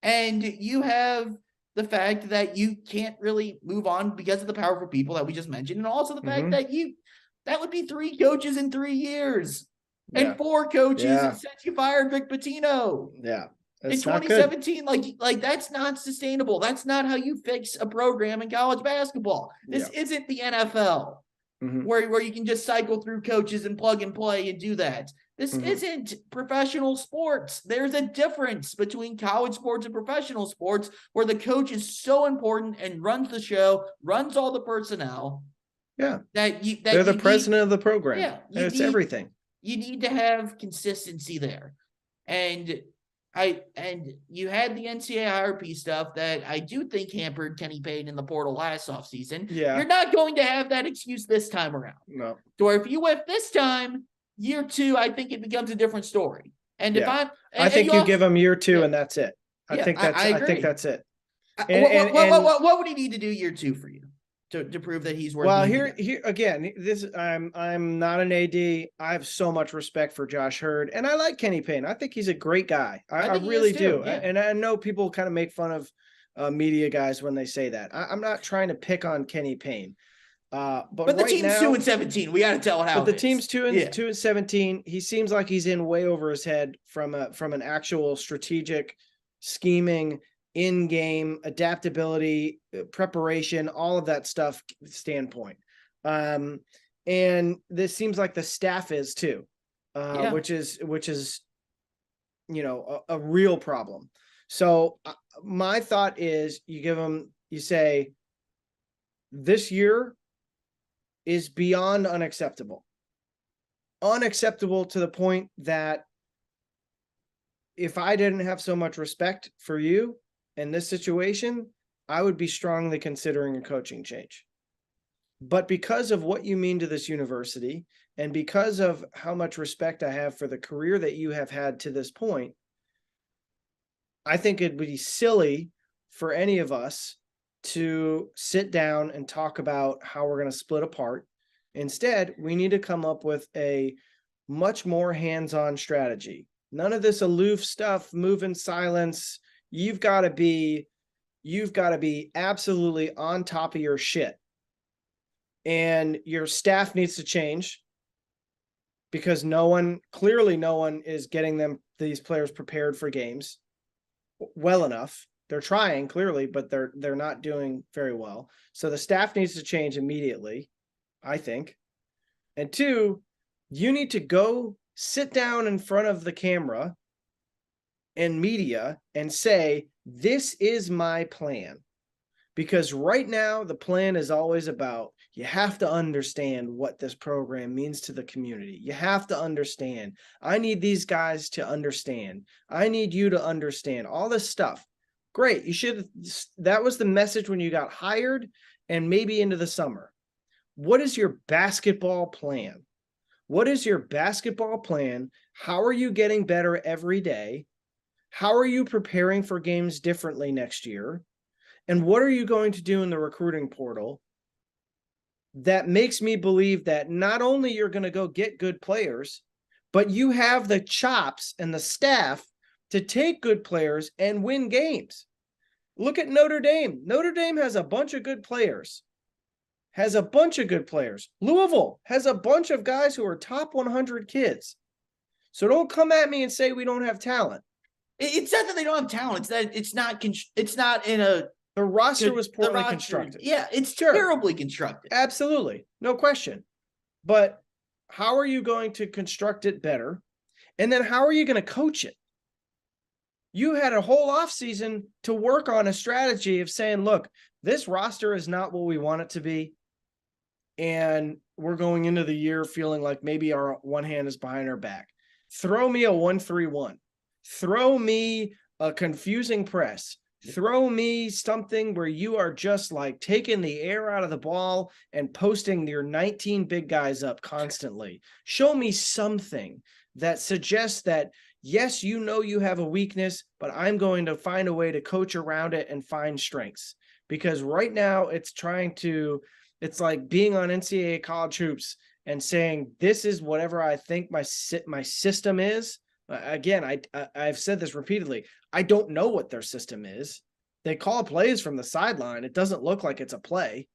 and you have the fact that you can't really move on because of the powerful people that we just mentioned, and also the fact that would be 3 coaches in 3 years. And 4 coaches since you fired Vic Pitino. Yeah. In 2017, like that's not sustainable. That's not how you fix a program in college basketball. This isn't the NFL where you can just cycle through coaches and plug and play and do that. This isn't professional sports. There's a difference between college sports and professional sports where the coach is so important and runs the show, runs all the personnel. Yeah. They're the president of the program. Yeah. It's everything. You need to have consistency there. And you had the NCAA IRP stuff that I do think hampered Kenny Payne in the portal last offseason. Yeah. You're not going to have that excuse this time around. No. Or if you whiff this time, year 2, I think it becomes a different story. And if I think you give him year 2 and that's it. I think that's it. What would he need to do year 2 for you? To prove that he's worth. Well, here again, I'm not an AD. I have so much respect for Josh Hurd, and I like Kenny Payne. I think he's a great guy. I really do. Yeah. And I know people kind of make fun of media guys when they say that. I'm not trying to pick on Kenny Payne. But the team's 2-17. We got to tell how. But the team's 2-17. He seems like he's in way over his head from an actual strategic scheming, in-game adaptability, preparation, all of that stuff standpoint. And this seems like the staff is too, which is, a real problem. So my thought is you say this year is beyond unacceptable to the point that if I didn't have so much respect for you in this situation, I would be strongly considering a coaching change. But because of what you mean to this university and because of how much respect I have for the career that you have had to this point, I think it'd be silly for any of us to sit down and talk about how we're going to split apart. Instead, we need to come up with a much more hands-on strategy. None of this aloof stuff, move in silence. You've got to be absolutely on top of your shit. And your staff needs to change because no one is getting these players prepared for games. well enough. They're trying clearly, but they're not doing very well. So the staff needs to change immediately, I think. And 2, you need to go sit down in front of the camera and media and say, this is my plan. Because right now, the plan is always about, you have to understand what this program means to the community. You have to understand. I need these guys to understand. I need you to understand all this stuff. Great. That was the message when you got hired and maybe into the summer. What is your basketball plan? What is your basketball plan? How are you getting better every day? How are you preparing for games differently next year? And what are you going to do in the recruiting portal that makes me believe that not only you're going to go get good players, but you have the chops and the staff to take good players and win games? Look at Notre Dame. Notre Dame has a bunch of good players. Louisville has a bunch of guys who are top 100 kids. So don't come at me and say we don't have talent. It's not that they don't have talent. It's that it's not in a. The roster was poorly constructed. Yeah, it's terribly constructed. Absolutely. No question. But how are you going to construct it better? And then how are you going to coach it? You had a whole offseason to work on a strategy of saying, look, this roster is not what we want it to be. And we're going into the year feeling like maybe our one hand is behind our back. Throw me a 1-3-1. Throw me a confusing press. Throw me something where you are just like taking the air out of the ball and posting your 19 big guys up constantly. Show me something that suggests that, yes, you know you have a weakness, but I'm going to find a way to coach around it and find strengths. Because right now it's like being on NCAA college hoops and saying, this is whatever I think my system is. Again, I've said this repeatedly. I don't know what their system is. They call plays from the sideline. It doesn't look like it's a play.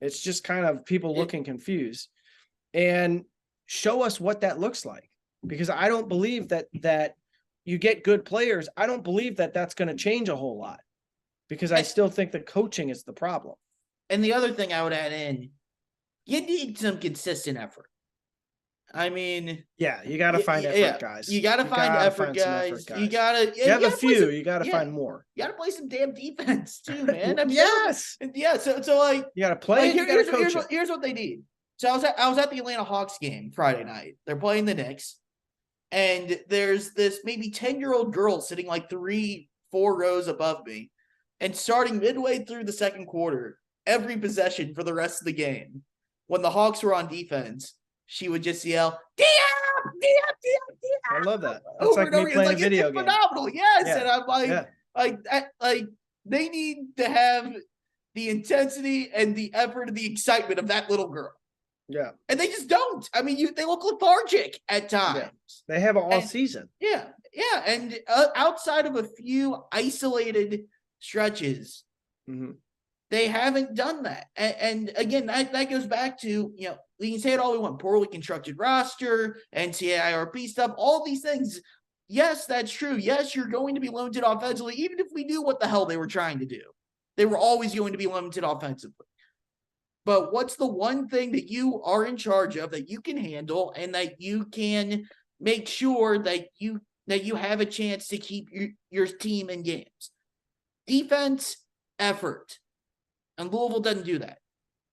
It's just kind of people looking confused. And show us what that looks like. Because I don't believe that you get good players. I don't believe that that's going to change a whole lot. Because I still think the coaching is the problem. And the other thing I would add in, you need some consistent effort. I mean, yeah, you got to find effort, guys. You got to find effort, guys. You got to. You have a few. You got to find more. You got to play some damn defense too, man. I mean, yes. Yeah. So like, you got to play. Here's what they need. So I was at the Atlanta Hawks game Friday night. They're playing the Knicks, and there's this maybe 10-year-old girl sitting like 3-4 rows above me, and starting midway through the second quarter, every possession for the rest of the game, when the Hawks were on defense, she would just yell, "Diop, Diop." I love that. That's like me playing a video game. Phenomenal, yes. Yeah. And I'm like, they need to have the intensity and the effort and the excitement of that little girl. Yeah, and they just don't. I mean, they look lethargic at times. Yeah. They have all season. Yeah, and outside of a few isolated stretches. Mm-hmm. They haven't done that. And again, that goes back to, we can say it all we want, poorly constructed roster, NCAA IRP stuff, all these things. Yes, that's true. Yes, you're going to be limited offensively, even if we knew what the hell they were trying to do. They were always going to be limited offensively. But what's the one thing that you are in charge of that you can handle and that you can make sure that you have a chance to keep your team in games? Defense, effort. And Louisville doesn't do that.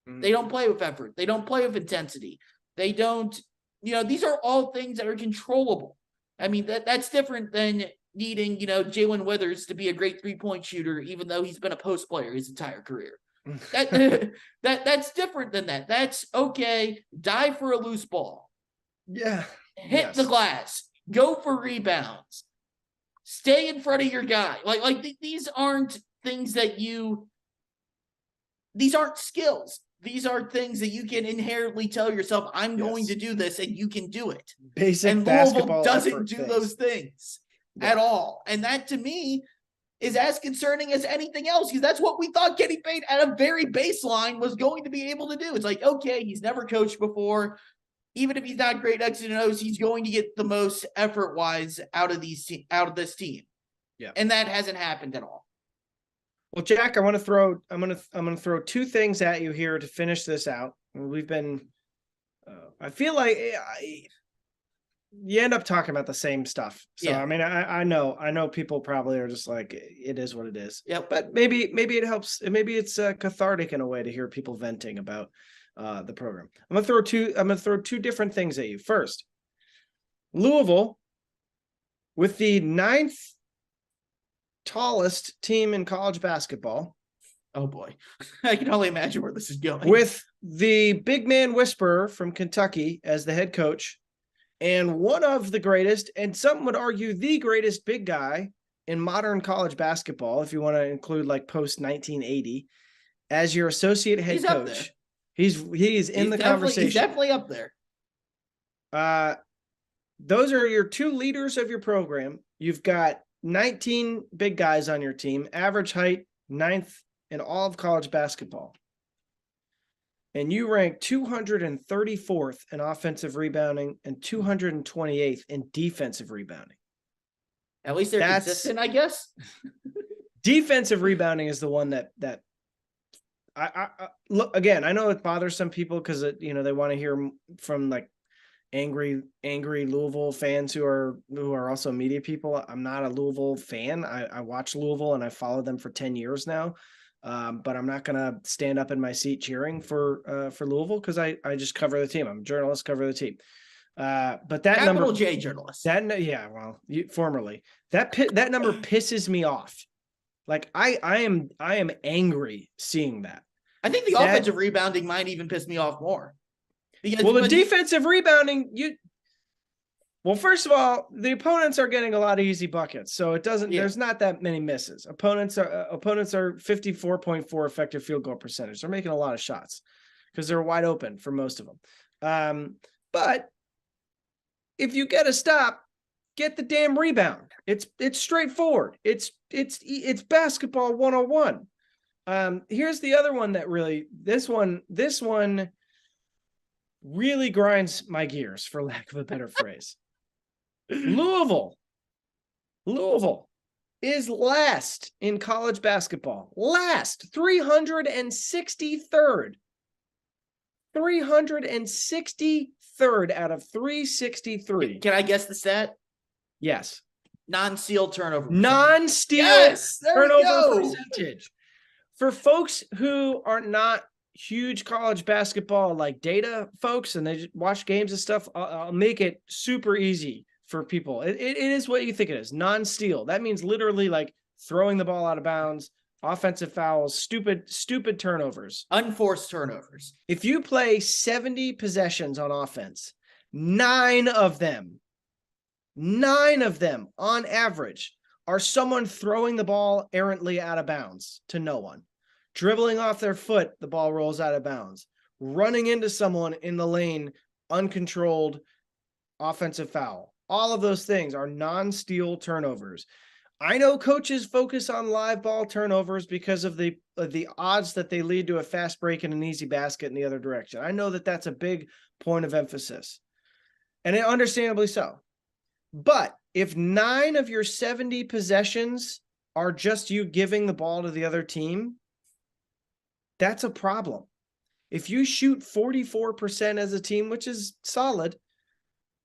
Mm-hmm. They don't play with effort. They don't play with intensity. They don't, these are all things that are controllable. I mean, that's different than needing, Jalen Withers to be a great 3-point shooter, even though he's been a post player his entire career. That's different than that. That's okay. Dive for a loose ball. Yeah. Hit the glass. Go for rebounds. Stay in front of your guy. Like these aren't things that these aren't skills. These are things that you can inherently tell yourself, I'm going to do this, and you can do it. Basic and basketball Louisville doesn't do those things at all. And that, to me, is as concerning as anything else, because that's what we thought Kenny Payne at a very baseline was going to be able to do. It's like, okay, he's never coached before. Even if he's not great X's and O's, he's going to get the most effort-wise out of this team. Yeah. And that hasn't happened at all. Well, Jack, I'm going to throw two things at you here to finish this out. We've been, I feel like you end up talking about the same stuff. So, yeah. I mean, I know people probably are just like, it is what it is. Yeah. But maybe it helps. Maybe it's cathartic in a way to hear people venting about the program. I'm going to throw two different things at you. First, Louisville, with the 9th tallest team in college basketball. Oh boy. I can only imagine where this is going. With the big man whisperer from Kentucky as the head coach, and one of the greatest, and some would argue the greatest big guy in modern college basketball, if you want to include like post 1980, as your associate head coach. He's in the conversation. He's definitely up there. Those are your two leaders of your program. You've got 19 big guys on your team, average height 9th in all of college basketball. And you rank 234th in offensive rebounding and 228th in defensive rebounding. At least they're consistent, I guess. Defensive rebounding is the one that I look, again, I know it bothers some people because they want to hear from like angry Louisville fans who are also media people. I'm not a Louisville fan. I watch Louisville and I followed them for 10 years now. But I'm not going to stand up in my seat cheering for Louisville because I just cover the team. I'm a journalist, cover the team. But that Capital number, J journalist. Formerly that number pisses me off. Like I am angry seeing that. I think the offensive rebounding might even piss me off more. The defensive rebounding, first of all, the opponents are getting a lot of easy buckets, so it doesn't. Yeah. There's not that many misses. Opponents are 54.4 effective field goal percentage. They're making a lot of shots because they're wide open for most of them. But if you get a stop, get the damn rebound. It's straightforward. It's basketball 101. Here's the other one that really this one really grinds my gears, for lack of a better phrase. Louisville is last in college basketball. Last, 363rd. 363rd out of 363. Can I guess the stat? Yes. Non-steal turnover. Non-steal turnover percentage. For folks who are not huge college basketball like data folks and they just watch games and stuff, I'll make it super easy for people. It is what you think it is. Non-steal. That means literally like throwing the ball out of bounds, offensive fouls, stupid turnovers. Unforced turnovers. If you play 70 possessions on offense, 9 of them on average are someone throwing the ball errantly out of bounds to no one. Dribbling off their foot, the ball rolls out of bounds. Running into someone in the lane, uncontrolled offensive foul. All of those things are non-steal turnovers. I know coaches focus on live ball turnovers because of the odds that they lead to a fast break and an easy basket in the other direction. I know that that's a big point of emphasis, and understandably so. But if 9 of your 70 possessions are just you giving the ball to the other team, that's a problem. If you shoot 44% as a team, which is solid,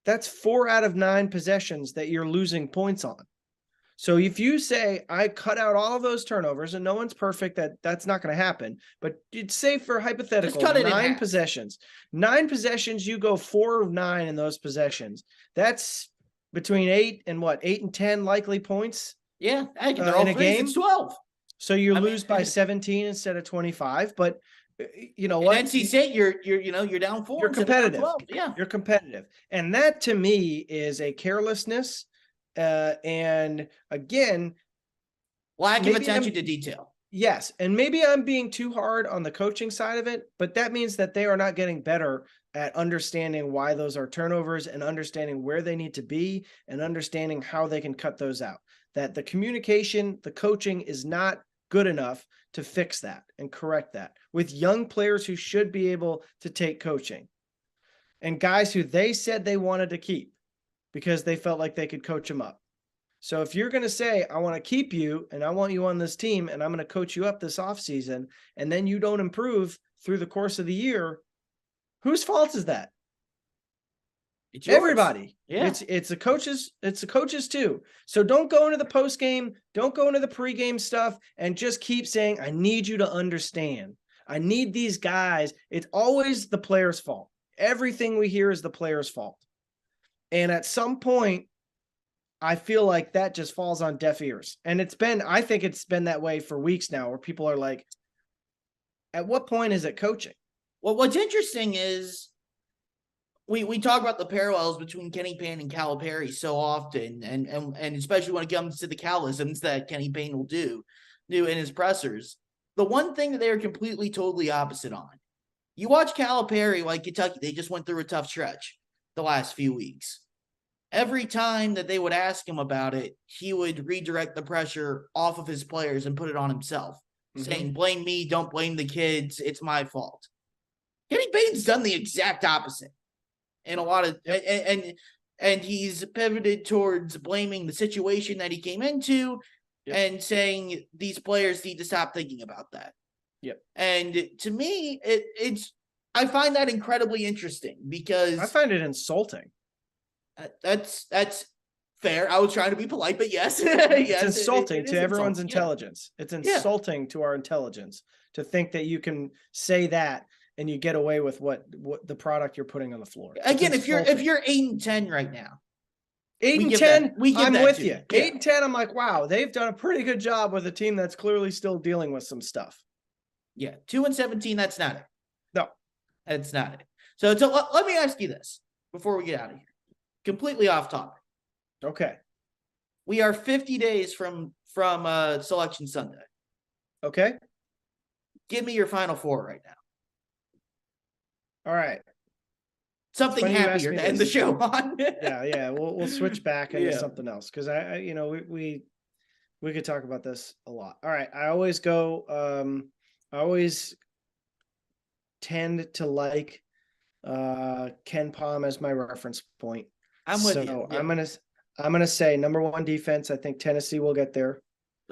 that's 4 out of 9 possessions that you're losing points on. So if you say, I cut out all of those turnovers, and no one's perfect, that's not going to happen, but it's safe for hypothetical, 9 possessions. 9 possessions, you go 4 of 9 in those possessions. That's between 8 and 10 likely points. Yeah, they're all in a game. It's 12. So you lose by 17 instead of 25, but you know what? NC State, you're down 4. You're competitive. 12. Yeah, you're competitive, and that to me is a carelessness, and again, lack of attention to detail. Yes, and maybe I'm being too hard on the coaching side of it, but that means that they are not getting better at understanding why those are turnovers and understanding where they need to be and understanding how they can cut those out. That the communication, the coaching is not good enough to fix that and correct that with young players who should be able to take coaching and guys who they said they wanted to keep because they felt like they could coach them up. So if you're going to say, I want to keep you and I want you on this team and I'm going to coach you up this offseason, and then you don't improve through the course of the year, whose fault is that? It's yours. Everybody. Yeah. It's the coaches too. So don't go into the post game, don't go into the pregame stuff and just keep saying, I need you to understand. I need these guys. It's always the player's fault. Everything we hear is the player's fault. And at some point, I feel like that just falls on deaf ears. And I think it's been that way for weeks now, where people are like, at what point is it coaching? Well, what's interesting is we talk about the parallels between Kenny Payne and Calipari so often, and especially when it comes to the Calisms that Kenny Payne will do in his pressers. The one thing that they are completely, totally opposite on. You watch Calipari, like Kentucky, they just went through a tough stretch the last few weeks. Every time that they would ask him about it, he would redirect the pressure off of his players and put it on himself, saying, blame me, don't blame the kids, it's my fault. Kenny Payne's done the exact opposite. And a lot of and he's pivoted towards blaming the situation that he came into and saying these players need to stop thinking about that. Yep. And to me, I find that incredibly interesting because I find it insulting. That's fair. I was trying to be polite, but yes. It's insulting to everyone's intelligence. It's insulting to our intelligence to think that you can say that and you get away with what the product you're putting on the floor. Again, if you're 8-10 right now, 8-10, I'm with you. 8-10, I'm like, wow, they've done a pretty good job with a team that's clearly still dealing with some stuff. Yeah, 2-17, that's not it. No, that's not it. So let me ask you this before we get out of here. Completely off topic. Okay. We are 50 days from Selection Sunday. Okay. Give me your Final Four right now. All right. Something happier to end the show on. yeah. We'll switch back into something else because we could talk about this a lot. All right. I always tend to like Ken Pom as my reference point. I'm with you. Yeah. I'm gonna say number one defense. I think Tennessee will get there.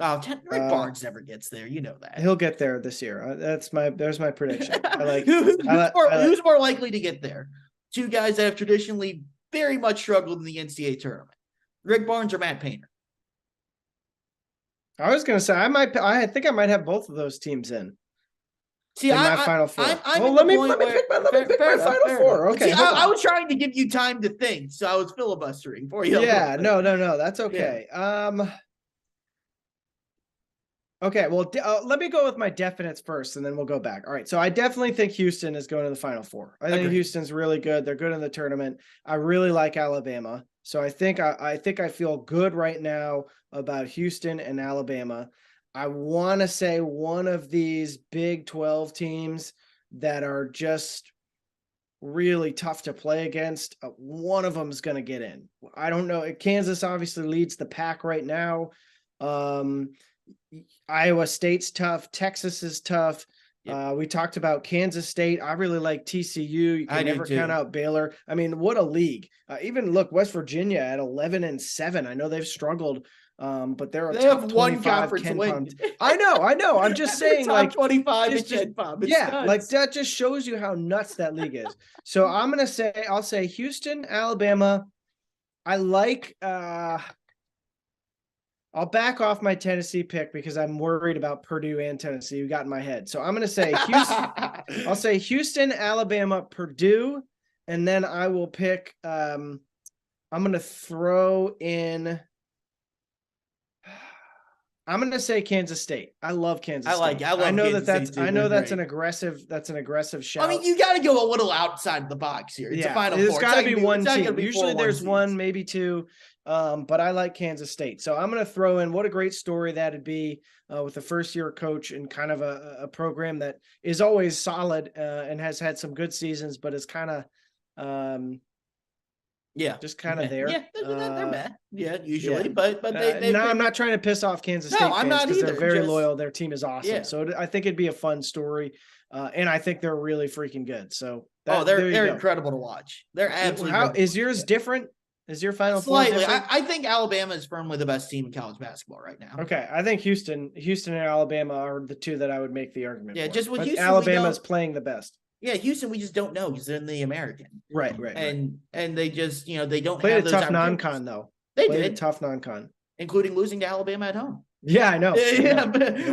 Oh, Rick Barnes never gets there. You know that. He'll get there this year. There's my prediction. I like who's more likely to get there? Two guys that have traditionally very much struggled in the NCAA tournament. Rick Barnes or Matt Painter? I was gonna say I think I might have both of those teams in. See, my Final Four. Let me pick my Final Four. Okay, see, I was trying to give you time to think, so I was filibustering for you. Yeah, no, that's okay. Yeah. Okay, well, let me go with my definites first, and then we'll go back. All right, so I definitely think Houston is going to the Final Four. I think Houston's really good. They're good in the tournament. I really like Alabama, so I think I feel good right now about Houston and Alabama. I want to say one of these Big 12 teams that are just really tough to play against, one of them is going to get in. I don't know. Kansas obviously leads the pack right now. Iowa State's tough. Texas is tough. Yep. We talked about Kansas State. I really like TCU. You can never count out Baylor. I mean, what a league. Even look, West Virginia at 11-7. I know they've struggled, but they have one conference win. I know. I'm just saying, like 25 and Ken Pom. Like that just shows you how nuts that league is. So I'll say Houston, Alabama. I like. I'll back off my Tennessee pick because I'm worried about Purdue and Tennessee. You got in my head. So I'm going to say Houston. I'll say Houston, Alabama, Purdue, and then I will pick I'm going to throw in I'm going to say Kansas State. I love Kansas State. I know that's an aggressive shout. I mean, you got to go a little outside of the box here. It's a Final Four. There's got to be one team. Usually there's one, maybe two. But I like Kansas State. So I'm going to throw in what a great story that'd be with a first-year coach and kind of a program that is always solid and has had some good seasons, but is kind of just kind of there. Yeah, they're bad. Yeah, usually, but they. No, I'm not trying to piss off Kansas State fans because they're very loyal. Their team is awesome. Yeah. So I think it'd be a fun story, and I think they're really freaking good. So they're incredible to watch. They're absolutely. Is yours different? Is your Final Slightly. Four? I think Alabama is firmly the best team in college basketball right now. Okay, I think Houston and Alabama are the two that I would make the argument. Yeah, for. just with Houston, Alabama's playing the best. Yeah, Houston, we just don't know because they're in the American. Right. And they just, they don't played have a those tough non-con though. They did a tough non-con, including losing to Alabama at home. Yeah, I know.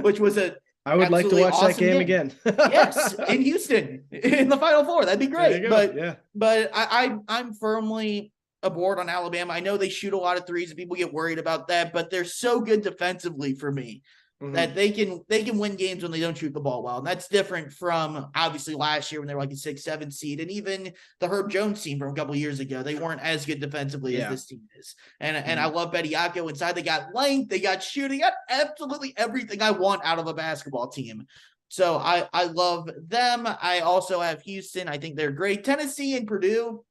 Which was I would like to watch awesome that game again. Yes, in Houston in the Final Four. That'd be great. But I'm firmly aboard on Alabama. I know they shoot a lot of threes and people get worried about that, but they're so good defensively for me. That they can win games when they don't shoot the ball well. And that's different from obviously last year when they were like a 6-7 seed, and even the Herb Jones team from a couple of years ago. They weren't as good defensively as this team is. And I love Bediako inside. They got length, they got shooting, got absolutely everything I want out of a basketball team. So I love them. I also have Houston. I think they're great. Tennessee and Purdue.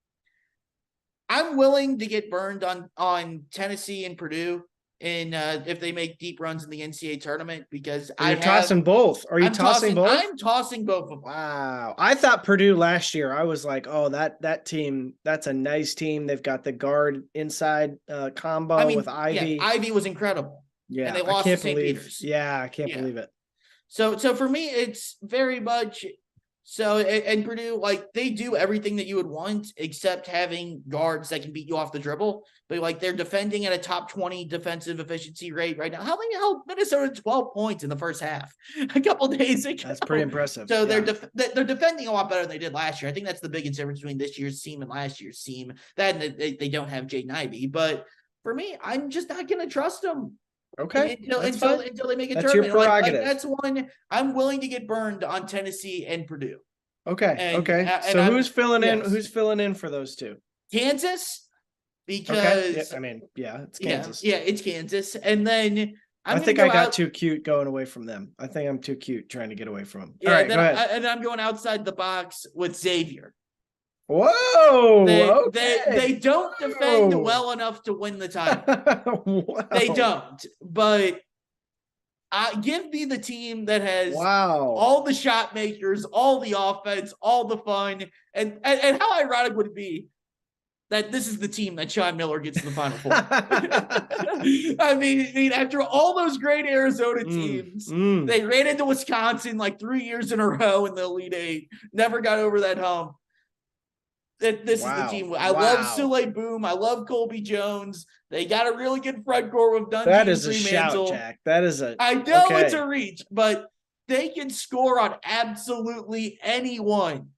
I'm willing to get burned on Tennessee and Purdue if they make deep runs in the NCAA tournament, because You're tossing both. Are you tossing both? I'm tossing both of them. Wow. I thought Purdue last year, I was like, oh, that team, that's a nice team. They've got the guard inside combo with Ivy. Yeah, Ivy was incredible. Yeah. And they lost to St. Peter's. Yeah, I can't believe it. So for me, it's very much so. And Purdue, like, they do everything that you would want except having guards that can beat you off the dribble. But like, they're defending at a top 20 defensive efficiency rate right now. How many held Minnesota 12 points in the first half a couple days ago? That's pretty impressive. So they're defending a lot better than they did last year. I think that's the biggest difference between this year's team and last year's team. That they don't have Jaden Ivey. But for me, I'm just not going to trust them. Okay. Until they make a tournament. Your prerogative. Like that's one I'm willing to get burned on Tennessee and Purdue. Okay. So who's filling in? Who's filling in for those two? Kansas, because it's Kansas. Yeah, it's Kansas. And then I think I got too cute going away from them. I think I'm too cute trying to get away from them. Yeah, all right, go ahead. And I'm going outside the box with Xavier. Whoa! They don't defend well enough to win the title. They don't. But give me the team that has all the shot makers, all the offense, all the fun, and how ironic would it be that this is the team that Sean Miller gets to the Final Four? I mean, after all those great Arizona teams, they ran into Wisconsin like 3 years in a row in the Elite Eight, never got over that hump. This is the team. I love Sule Boom. I love Colby Jones. They got a really good front court with Dundee. That is a shout, Jack. That is a. I know it's a reach, but they can score on absolutely anyone.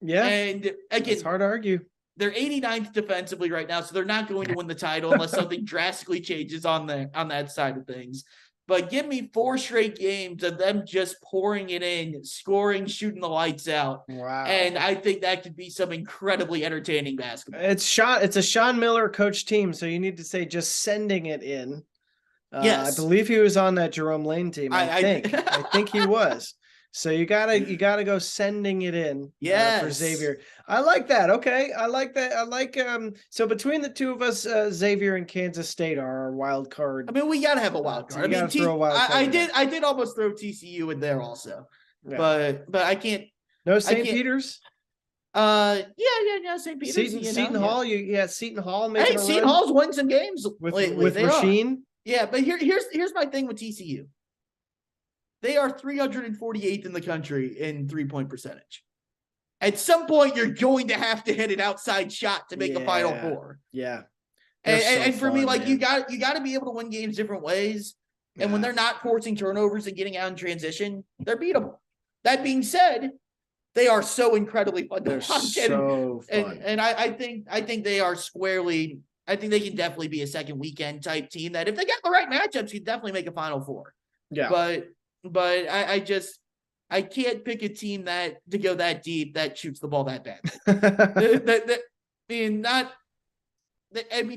Yeah, and again, it's hard to argue. They're 89th defensively right now, so they're not going to win the title unless something drastically changes on that side of things. But give me 4 straight games of them just pouring it in, scoring, shooting the lights out. Wow. And I think that could be some incredibly entertaining basketball. It's a Sean Miller coach team, so you need to say just sending it in. Yes. I believe he was on that Jerome Lane team. I think he was. So you gotta go sending it in for Xavier. I like that. Okay. I like that. I like so between the two of us, Xavier and Kansas State are our wild card. I mean, we gotta have a wild card. Throw a wild card I did almost throw TCU in there also. Yeah. But I can't. No St. Peter's? Yeah, St. Peter's. Seton Hall. Seton Hall making Seton Hall's won some games with Rasheen. Yeah, but here's my thing with TCU. They are 348th in the country in 3-point percentage. At some point, you're going to have to hit an outside shot to make a Final Four. Yeah. And for me, like, you got to be able to win games different ways. And when they're not forcing turnovers and getting out in transition, they're beatable. That being said, they are so incredibly fun to watch. So fun. And I think they are squarely. I think they can definitely be a second weekend type team that if they got the right matchups, can definitely make a Final Four. Yeah. But I can't pick a team to go that deep that shoots the ball that bad.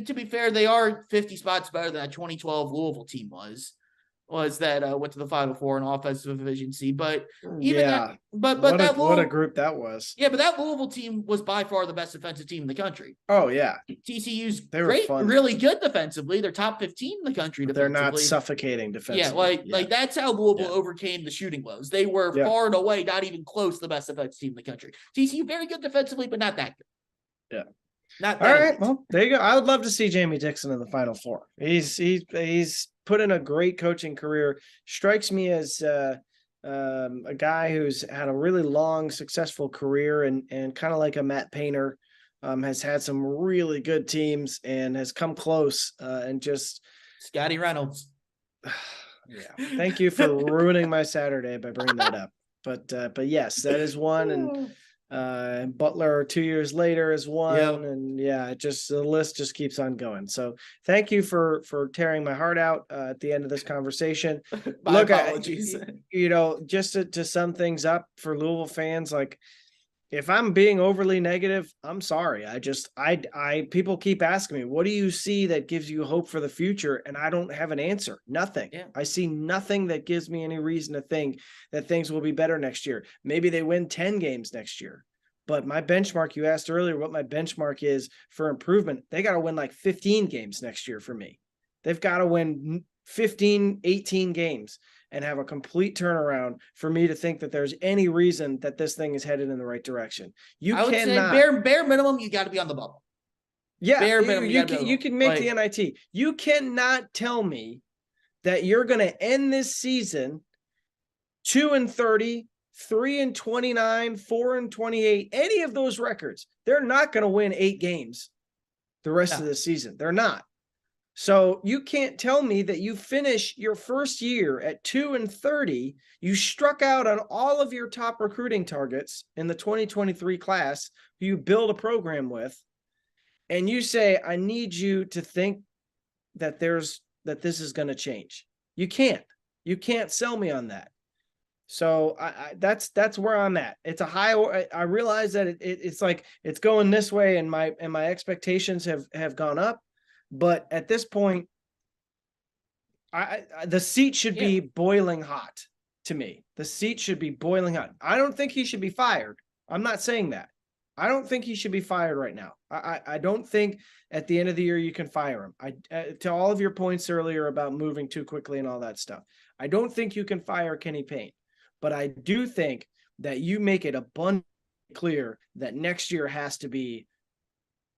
To be fair, they are 50 spots better than that 2012 Louisville team was that went to the Final Four in offensive efficiency. But what a group that was. Yeah, but that Louisville team was by far the best defensive team in the country. Oh yeah, TCU's great, really good defensively. They're top 15 in the country. They're not suffocating defensively. Yeah, like that's how Louisville overcame the shooting woes. They were far and away not even close to the best defensive team in the country. TCU very good defensively, but not that good. Yeah. Not all right. Well, there you go. I would love to see Jamie Dixon in the Final Four. He's put in a great coaching career. Strikes me as a guy who's had a really long, successful career, and kind of like a Matt Painter, has had some really good teams and has come close. And just Scotty Reynolds. Yeah. Thank you for ruining my Saturday by bringing that up. But yes, that is one. And Butler 2 years later is one. Yep. And yeah, the list just keeps on going. So thank you for tearing my heart out at the end of this conversation. Look, apologies. Just to sum things up for Louisville fans, like, if I'm being overly negative, I'm sorry. People keep asking me, what do you see that gives you hope for the future? And I don't have an answer. Nothing. Yeah. I see nothing that gives me any reason to think that things will be better next year. Maybe they win 10 games next year. But my benchmark, you asked earlier what my benchmark is for improvement. They got to win like 15 games next year for me. They've got to win 15, 18 games and have a complete turnaround for me to think that there's any reason that this thing is headed in the right direction. I would say bare minimum, you got to be on the bubble. Yeah, bare minimum, you can make the NIT. You cannot tell me that you're going to end this season 2-30, 3-29, 4-28, any of those records. They're not going to win 8 games the rest of the season. They're not. So you can't tell me that you finish your first year at 2-30. You struck out on all of your top recruiting targets in the 2023 class who you build a program with. And you say, I need you to think that this is going to change. You can't sell me on that. So that's where I'm at. It's a high. I realize that it's like it's going this way, and my expectations have gone up. But at this point, the seat should be boiling hot to me. The seat should be boiling hot. I don't think he should be fired. I'm not saying that. I don't think he should be fired right now. I don't think at the end of the year you can fire him. To all of your points earlier about moving too quickly and all that stuff, I don't think you can fire Kenny Payne. But I do think that you make it abundantly clear that next year has to be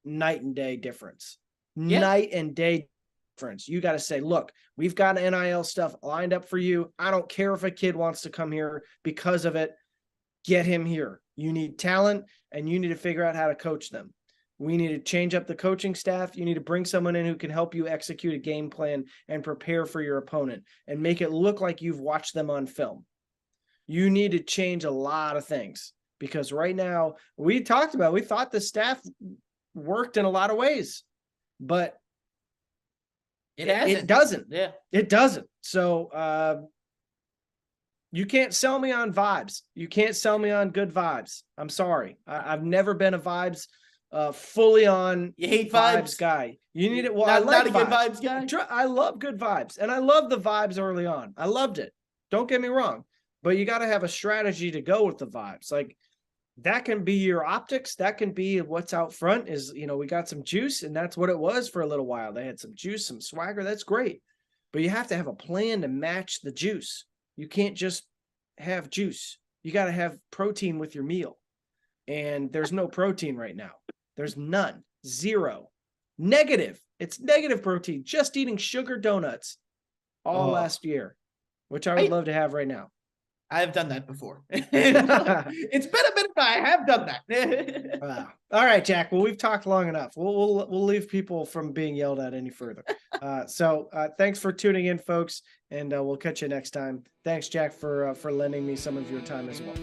night and day difference. Night and day difference. You got to say, look, we've got NIL stuff lined up for you. I don't care if a kid wants to come here because of it. Get him here. You need talent, and you need to figure out how to coach them. We need to change up the coaching staff. You need to bring someone in who can help you execute a game plan and prepare for your opponent and make it look like you've watched them on film. You need to change a lot of things, because right now we thought the staff worked in a lot of ways, but it doesn't. Yeah, it doesn't. So you can't sell me on vibes. You can't sell me on good vibes. I'm sorry. I've never been a vibes fully on. You hate vibes guy. You need it. Well, not a good vibes guy. I love good vibes, and I love the vibes early on. I loved it. Don't get me wrong. But you got to have a strategy to go with the vibes. Like, that can be your optics. That can be what's out front is, we got some juice, and that's what it was for a little while. They had some juice, some swagger. That's great. But you have to have a plan to match the juice. You can't just have juice. You got to have protein with your meal. And there's no protein right now. There's none. Zero. Negative. It's negative protein. Just eating sugar donuts all last year, which I would love to have right now. I have done that before. It's been a minute, but I have done that. Wow. All right, Jack. Well, we've talked long enough. We'll leave people from being yelled at any further. So thanks for tuning in, folks, and we'll catch you next time. Thanks, Jack, for lending me some of your time as well.